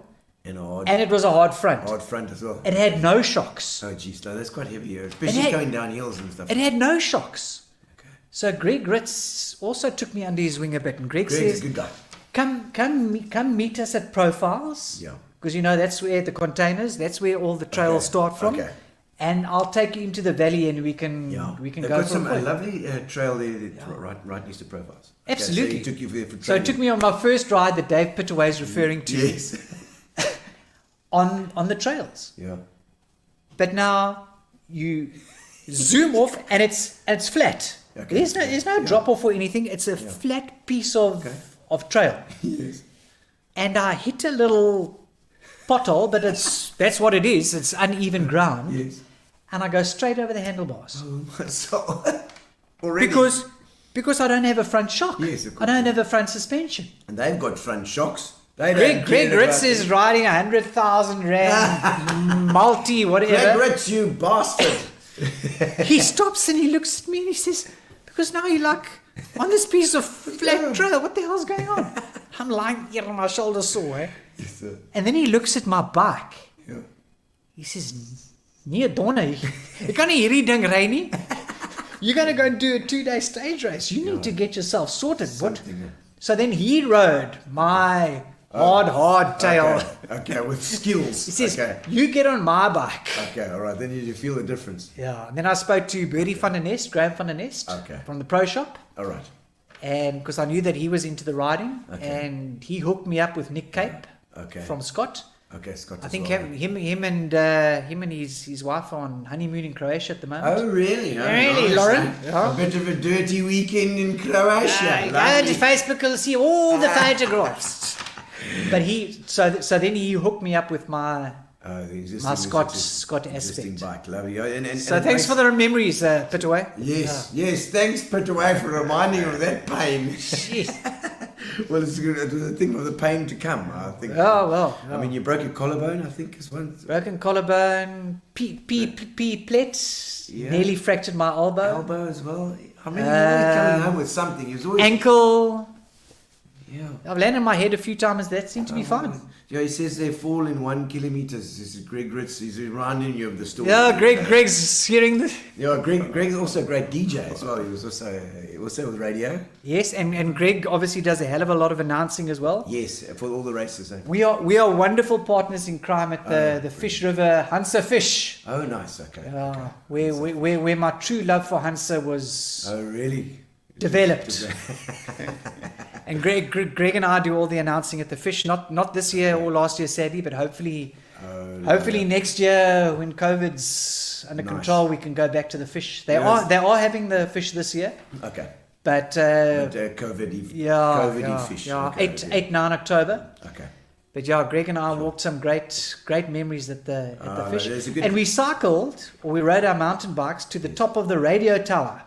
and it was a hard front. Hard front as well. It had no shocks. Oh, geez, no, that's quite heavy, especially going down hills and stuff. It had no shocks. Okay. So Greg Ritz also took me under his wing a bit, and Greg's a good guy. Come meet us at Profiles. Yeah. Because that's where the containers, that's where all the trails start from. Okay. And I'll take you into the valley, and we can They've go got for a lovely trail there, right next to Profiles. Okay, absolutely. So he took you there for training. So it took me on my first ride that Dave Pittaway is referring to. Yes. on the trails. Yeah. But now you zoom off, and it's flat. Okay. There's no drop off or anything. It's a flat piece of trail. Yes. And I hit a little pothole, but that's what it is. It's uneven ground. Yes. And I go straight over the handlebars. So, already. Because I don't have a front shock. Yes, of course. I don't have a front suspension. And they've got front shocks. Greg Ritz is riding 100,000 rand multi whatever. Greg Ritz, you bastard. He stops and he looks at me and he says, because now you're like on this piece of flat trail, what the hell's going on? I'm lying here on my shoulder sore. Eh? Yes, sir. And then he looks at my bike. Yeah. He says, nee, Donna, you can't hierdie ding ry nie. You're going to go and do a 2-day stage race. You need to get yourself sorted. What? So then he rode my hard tail. Okay, with skills. He says, you get on my bike. Okay, all right. Then you feel the difference. Yeah. And then I spoke to Bertie van der Nest, Graham van der Nest, from the Pro Shop. All right. And because I knew that he was into the riding, and he hooked me up with Nick Cape from Scott. Okay, Scott. I think him and his wife are on honeymoon in Croatia at the moment. Oh, really? Really, Lauren? A bit of a dirty weekend in Croatia. Go to Facebook and see all the photographs. But so then he hooked me up with my Scott Aspect. Bike, lovely. And so thanks for the memories, Pittaway. Yes. Thanks, Pittaway, for reminding me of that pain. Well, it's good. It was a thing of the pain to come, I think. Oh, well. I mean, you broke your collarbone, I think, as one. Broken collarbone, plate, nearly fractured my elbow. Elbow as well. I mean, you're always coming home with something. You're always... Ankle. Yeah. I've landed my head a few times. That seemed to be fine. Yeah, he says they fall in 1 kilometer. This is Greg Ritz. He's reminding you of the story. Yeah, Greg's hearing this. Yeah, Greg's also a great DJ as well. He was also with radio. Yes, and Greg obviously does a hell of a lot of announcing as well. Yes, for all the races. We are wonderful partners in crime at the Fish River Hansa Fish. Oh, nice. Okay. Where my true love for Hansa was. Oh, really? Developed. And Greg and I do all the announcing at the Fish. Not this year or last year, sadly, but hopefully next year when COVID's under control, we can go back to the Fish. They are having the Fish this year. Okay. But COVID Fish. Yeah, 8-9 October. Okay. But yeah, Greg and I walked some great memories at the Fish. And we cycled, or we rode our mountain bikes to the top of the radio tower.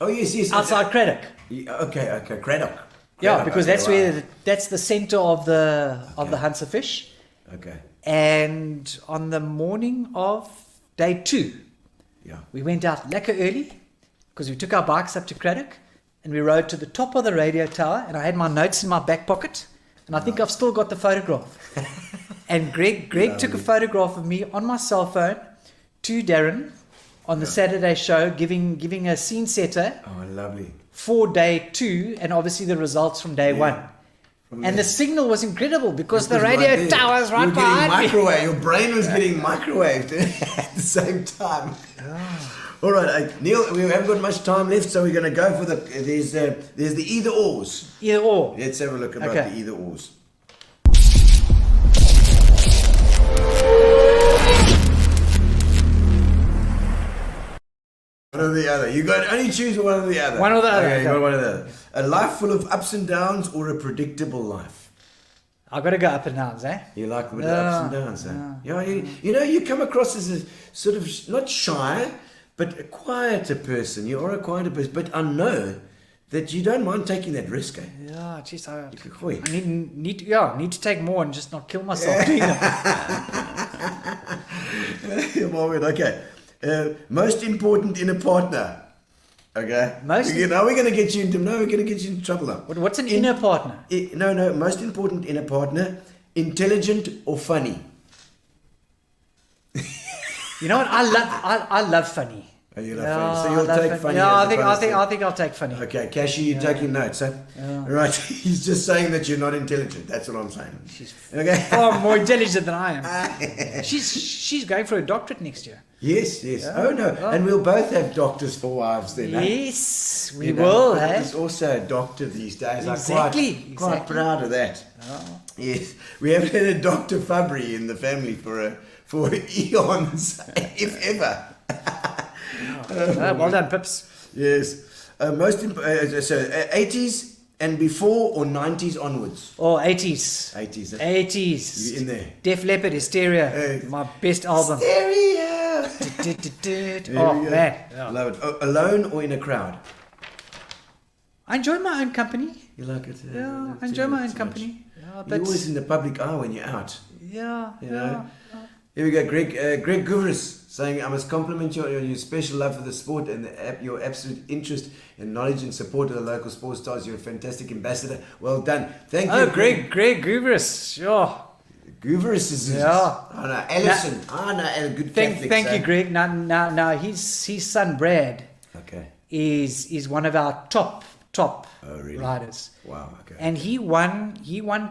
Oh, yes. Outside Craddock. Okay, Craddock. Yeah, because that's the center of the Hansa Fish. Okay. And on the morning of day 2, we went out lekker early because we took our bikes up to Craddock and we rode to the top of the radio tower, and I had my notes in my back pocket, and I think I've still got the photograph. And Greg took a photograph of me on my cell phone to Darren on the Saturday show, giving a scene setter. Oh, lovely. For day 2, and obviously the results from day 1. And the signal was incredible because the It was radio right there. tower's right You were getting behind me. microwave. Your brain was getting microwaved at the same time. All right, Neil, we haven't got much time left, so we're going to go for there's the either ors. Either or. Let's have a look about Okay. the either ors. One or the other. You got only choose one or the other. One or the other, Okay, you okay. got one or the other. A life full of ups and downs or a predictable life? I've got to go up and downs, eh? You like with the ups and downs, eh? Yeah, you know, you come across as a sort of not shy, but a quieter person. You are a quieter person, but I know that you don't mind taking that risk, eh? Yeah, jeez, I Gooi. need to take more and just not kill myself doing it. Okay. Most important in a partner. Okay. Now we're going to get you into trouble now. What's an inner partner? No. Most important in a partner: intelligent or funny. You know what? I love funny. Oh, you love funny. So you'll I love take funny. Yeah, as opposed to- I think I'll take funny. Okay, Cashy, you're taking notes, huh? Right. He's just saying that you're not intelligent. That's what I'm saying. Okay. Far more intelligent than I am. She's going for a doctorate next year. Yes. Oh no, and we'll both have doctors for wives then. Eh? Yes, we You know, will. There's also a doctor these days. Exactly. I'm quite proud of that. Yes, we haven't had a Dr. Fabry in the family for eons, if ever. Well done, Pips. Yes, so 80s and before or 90s onwards. Oh, 80s. 80s. 80s. You in there? Def Leppard, Hysteria. My best album. Stereo. Oh, man. Yeah. Love it. Alone or in a crowd? I enjoy my own company. You like it? Yeah, I enjoy my own company. Yeah, You're but always in the public eye when you're out. yeah, You know? Here we go, Greg Guvris saying, I must compliment your special love for the sport and your absolute interest and knowledge and support of the local sports stars. You're a fantastic ambassador. Well done. Thank you. Oh, Greg Gubris. Sure. Guvris is Yeah. Oh no, Ellison. A good Catholic. Thank you, Greg. Now his son Brad Okay. is one of our top really? riders. Wow. Okay. And he won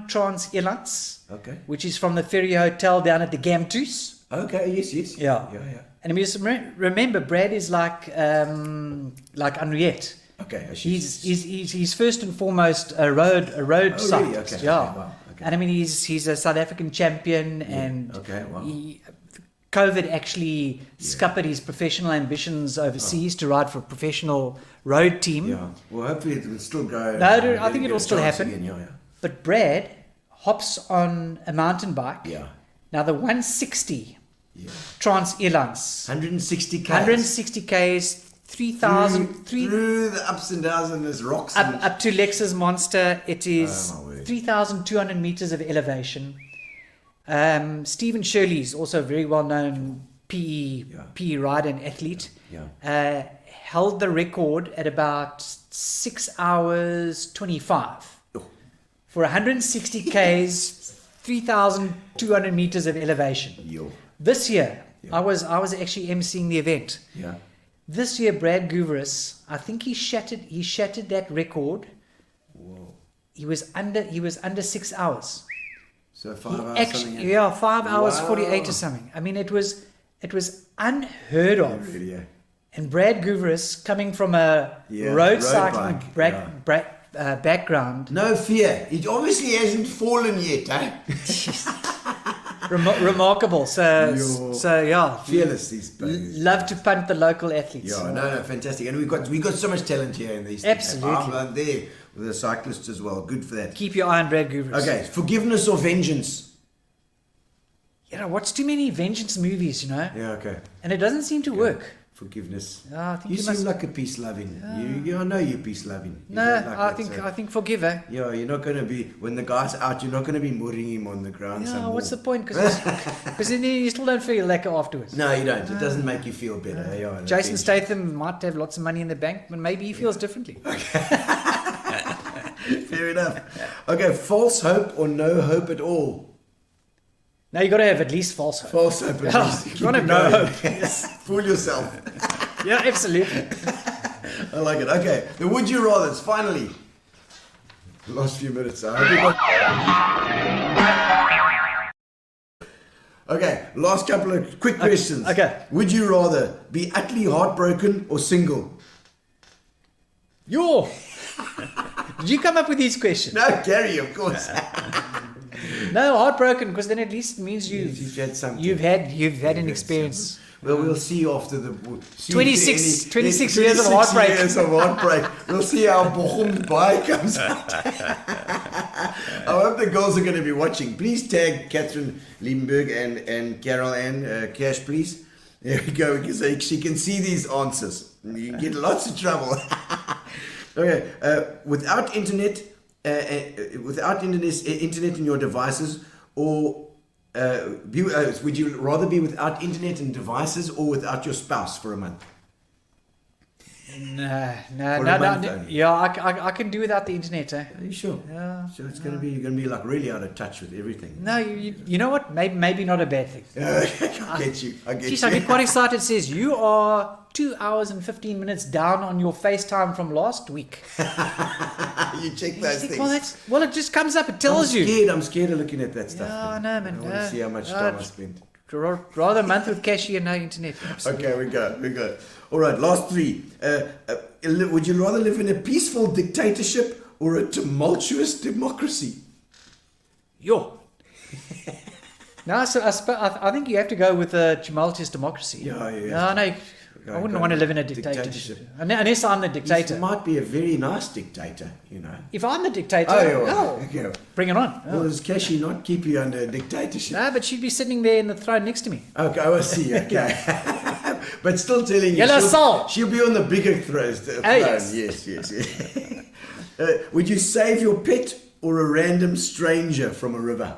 Trans Elands, Okay. which is from the Ferry Hotel down at the Gamtoos. Okay. Yes. Yeah. And we just remember Brad is like Henriette. Okay. He's first and foremost a road cyclist. Really? Okay. Yeah. Okay, wow. Okay. And I mean he's a South African champion and Okay, wow. COVID actually scuppered his professional ambitions overseas to ride for a professional road team. Yeah. Well, hopefully it will still go. No, I think it will still happen. Again. Yeah. But Brad hops on a mountain bike. Yeah. Now the 160 Trans Elands. 160 k's. 160 k's, 3,000 through the ups and downs and there's rocks. up to Lexus Monster. It is Oh, my word. 3,200 meters of elevation. Stephen Shirley's also a very well-known PE rider and athlete. Yeah. Held the record at about 6 hours 25 for 160 k's, 3,200 meters of elevation. Yo. This year, I was actually emceeing the event. Yeah. This year, Brad Guvris, I think he shattered that record. Whoa. He was under 6 hours. So He 5 hours actually, something. 5 hours Wow. 48 or something. I mean, it was unheard of. Really, yeah. And Brad Guvris, coming from a road cycling bike, background, No fear. It obviously hasn't fallen yet, eh? remarkable. So yeah, Fearless, these boys. love to punt the local athletes. Yeah, no, fantastic. And we've got so much talent here in these. Absolutely. I'm there with the cyclists as well. Good for that. Keep your eye on Brad Guvris. Okay, forgiveness or vengeance? I watch too many vengeance movies, Yeah, okay. and it doesn't seem to work. Forgiveness. I think you you seem must- like a peace loving. I know you're peace loving. No, I think forgive her. Yeah, you're not going to be, when the guy's out, you're not going to be muttering him on the ground. Yeah, some more. what's the point? Because then you still don't feel lekker afterwards. No, you don't. It doesn't make you feel better. Yeah, Jason Statham might have lots of money in the bank, but maybe he feels differently. Fair enough. Okay, false hope or no hope at all? Now you got to have at least false hope. False hope at Yeah, least. you Keep can't it have no going. hope. Yes. Fool yourself. Yeah, absolutely. I like it. Okay, the would you rathers, finally. Last few minutes. I hope you got... Okay, last couple of quick questions. Okay. Would you rather be utterly heartbroken or single? Did you come up with these questions? No, Gary, of course. No, heartbroken, because then at least it means You've had something. You've had an experience. Well, we'll see after the... 26 years of heartbreak. Years of heartbreak. We'll see how Bochum Bai comes out. I hope the girls are going to be watching. Please tag Catherine Liebenberg and Carol Ann Cash, please. There we go. So she can see these answers. You get lots of trouble. Okay. Without internet in your devices, or... would you rather be without internet and devices or without your spouse for a month? No. Only. Yeah, I can do without the internet. Are you sure? Yeah. So it's you're going to be like really out of touch with everything. No, you know what? Maybe not a bad thing. I get you. Jeez, I get quite excited. It says you are 2 hours and 15 minutes down on your FaceTime from last week. You check those things. Well, it just comes up. It tells you. I'm scared of looking at that stuff. Yeah, I know, man. I want to see how much time I spend. Rather a month with cashy and no internet. Absolutely. Okay, we go. All right, last three. Would you rather live in a peaceful dictatorship or a tumultuous democracy? Yo. No, so I think you have to go with a tumultuous democracy. Yeah. No, I wouldn't want to live in a dictatorship. Unless I'm the dictator. He might be a very nice dictator, If I'm the dictator, okay. Bring it on. Well, does Kashi not keep you under dictatorship? No, but she'd be sitting there in the throne next to me. Okay, I see. Okay. But still telling you, Yellow soul. She'll be on the bigger throne. Yes. Yes. Would you save your pet or a random stranger from a river?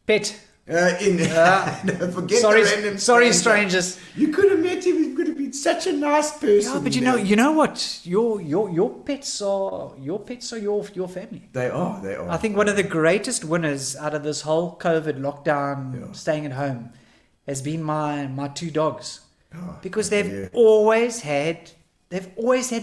Pet. Forget sorry, the random sorry, stranger. strangers. You could have met him. He could have been such a nice person. Yeah, but you know what? Your pets are your family. They are. I think one of the greatest winners out of this whole COVID lockdown, staying at home, has been my two dogs, because they've always had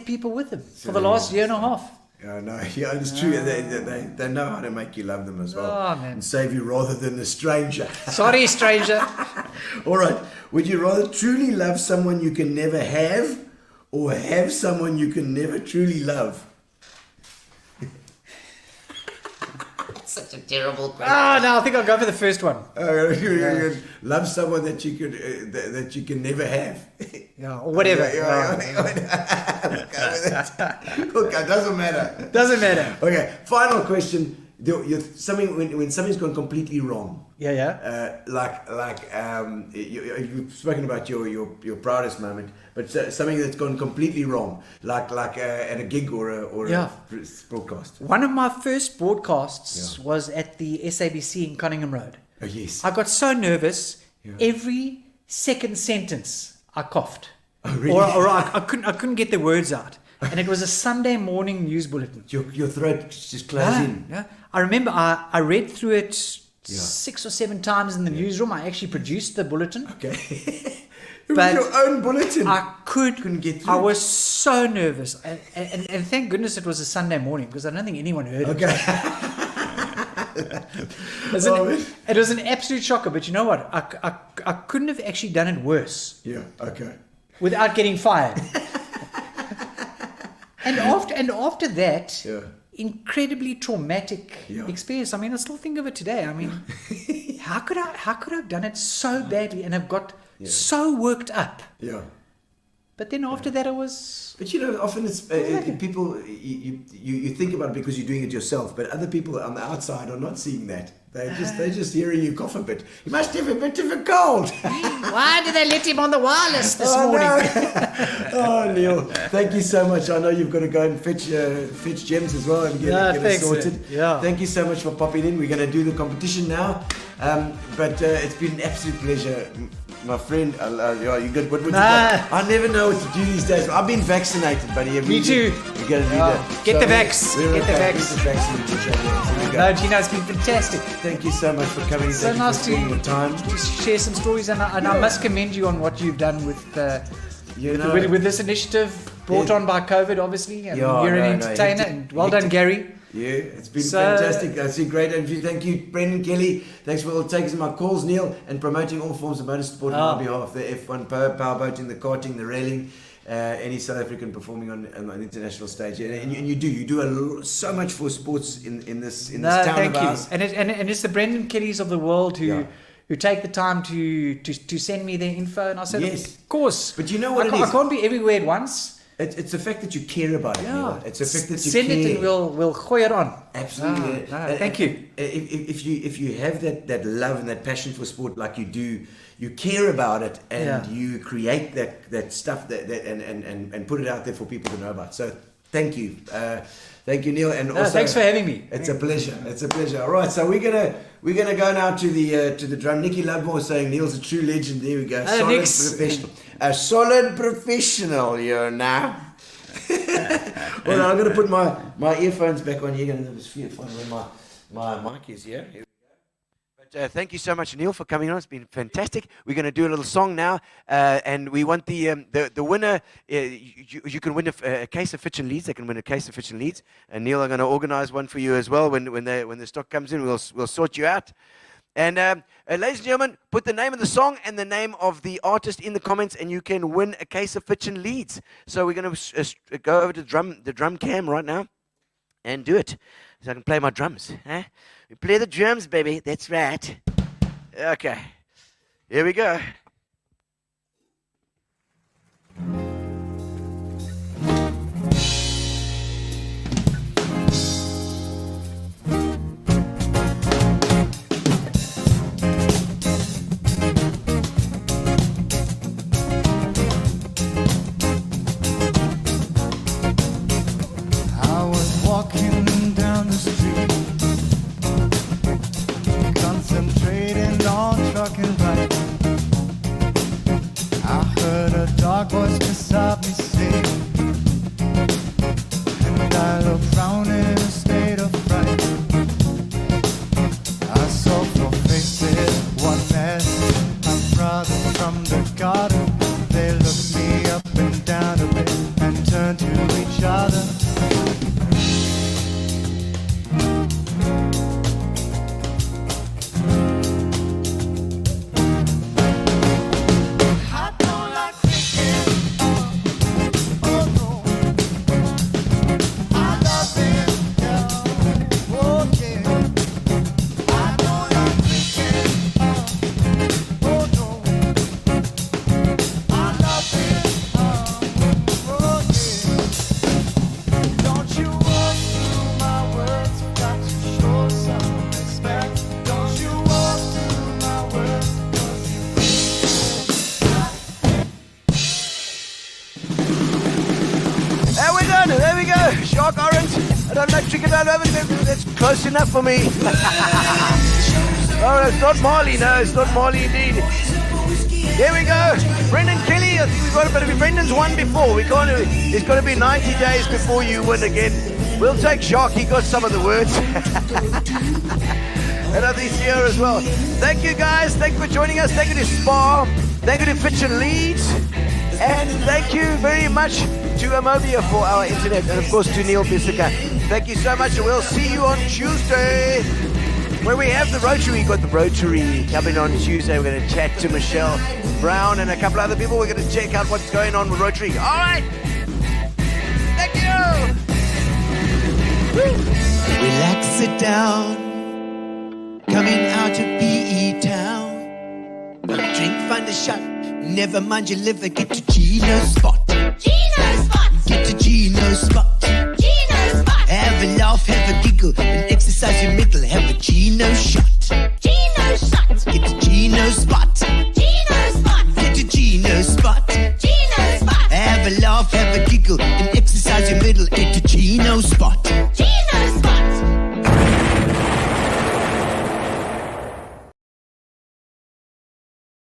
people with them for the last year and a half. Yeah, no, it's true. They know how to make you love them as well, and save you rather than a stranger. Sorry, stranger. All right. Would you rather truly love someone you can never have, or have someone you can never truly love? Such a terrible question. No, I think I'll go for the first one. Love someone that you could that you can never have. Yeah, or whatever. Okay, doesn't matter. Doesn't matter. Okay, final question. When something's gone completely wrong. Yeah. You've spoken about your proudest moment, but something that's gone completely wrong, like at a gig or a broadcast. One of my first broadcasts was at the SABC in Cunningham Road. Oh yes. I got so nervous. Every second sentence I coughed. Oh really? Or I couldn't get the words out. And it was a Sunday morning news bulletin. Your throat just closed in. Yeah. I remember I read through it 6 or 7 times in the newsroom. I actually produced the bulletin. Okay. It was your own bulletin. I couldn't get through. I was so nervous. And thank goodness it was a Sunday morning, because I don't think anyone heard it. It was an absolute shocker, but you know what? I couldn't have actually done it worse. Yeah, okay. Without getting fired. And after that, incredibly traumatic experience. I mean, I still think of it today. I mean, how could I have done it so badly and have got so worked up? Yeah. But then after that, I was. But often it's people. You think about it because you're doing it yourself, but other people on the outside are not seeing that. They're just hearing you cough a bit. You must have a bit of a cold. Why did they let him on the wireless this morning? No. Oh, Neil, thank you so much. I know you've got to go and fetch gems as well and get it sorted. Yeah. Thank you so much for popping in. We're going to do the competition now, but it's been an absolute pleasure. My friend, you good? What would you got? I never know what to do these days. I've been vaccinated, buddy. Me too. We're going to do that. Get the vax. Get the vax. No, Gino, it's been fantastic. Thank you so much for coming. So nice to your time. Share some stories, and I must commend you on what you've done with this initiative brought on by COVID, obviously. And you're an entertainer, and well done, Gary. Yeah, it's been fantastic. That's a great interview. Thank you, Brendan Kelly. Thanks for taking my calls, Neil, and promoting all forms of motorsport on my behalf. The F1 powerboating, the karting, the railing, any South African performing on the international stage. And you do so much for sports in this town thank of you. ours. And it's the Brendan Kellys of the world who take the time to send me their info, and I said, Yes. of course. But you know what I can't be everywhere at once. It's the fact that you care about it. Neil. It's the fact that you send care. it and we'll gooi it on. Absolutely. Thank you. If you have that love and that passion for sport like you do, you care about it and you create that stuff and put it out there for people to know about. So thank you. Thank you, Neil, and also thanks for having me. It's a pleasure. It's a pleasure. All right, so we're gonna go now to the drum. Nikki Lovemore saying Neil's a true legend. There we go. Solid professional. A solid professional, you know. Well, I'm gonna put my earphones back on here. Gonna find where my mic is here. Here we go. But thank you so much, Neil, for coming on. It's been fantastic. We're going to do a little song now, and we want the winner. You can win a case of Fitch and Leeds. They can win a case of Fitch and Leeds, and Neil, I'm going to organise one for you as well. When the stock comes in, we'll sort you out. And ladies and gentlemen, put the name of the song and the name of the artist in the comments, and you can win a case of Fitch and Leeds. So we're going to go over to the drum cam right now and do it. So I can play my drums. Eh? We play the drums, baby. That's right. Okay. Here we go. I was walking down the street, concentrating on trucking right. I heard a dark voice beside me say, and I looked round in a state of fright. I saw four faces, one man, my brother from the garden. They looked me up and down a bit and turned to each other. That's close enough for me. Oh, it's not Marley. No, it's not Marley indeed. Here we go. Brendan Kelly. I think we've got a bit of it. Brendan's won before. We can't. It's got to be 90 days before you win again. We'll take Jacques. He got some of the words. And I think here as well. Thank you guys. Thank you for joining us. Thank you to Spa. Thank you to Fitch and Leeds. And thank you very much to Amobia for our internet, and of course to Neil Bisseker. Thank you so much, and we'll see you on Tuesday, where we have the Rotary. We've got the Rotary coming on Tuesday. We're going to chat to Michelle Brown and a couple other people. We're going to check out what's going on with Rotary. All right. Thank you. Relax, sit down. Coming out of PE town. Drink, find a shot. Never mind your liver. Get to Gino's spot. Gino spot! Get to Gino's spot. Gino spot! Have a laugh, have a giggle, and exercise your middle. Have a Gino shot.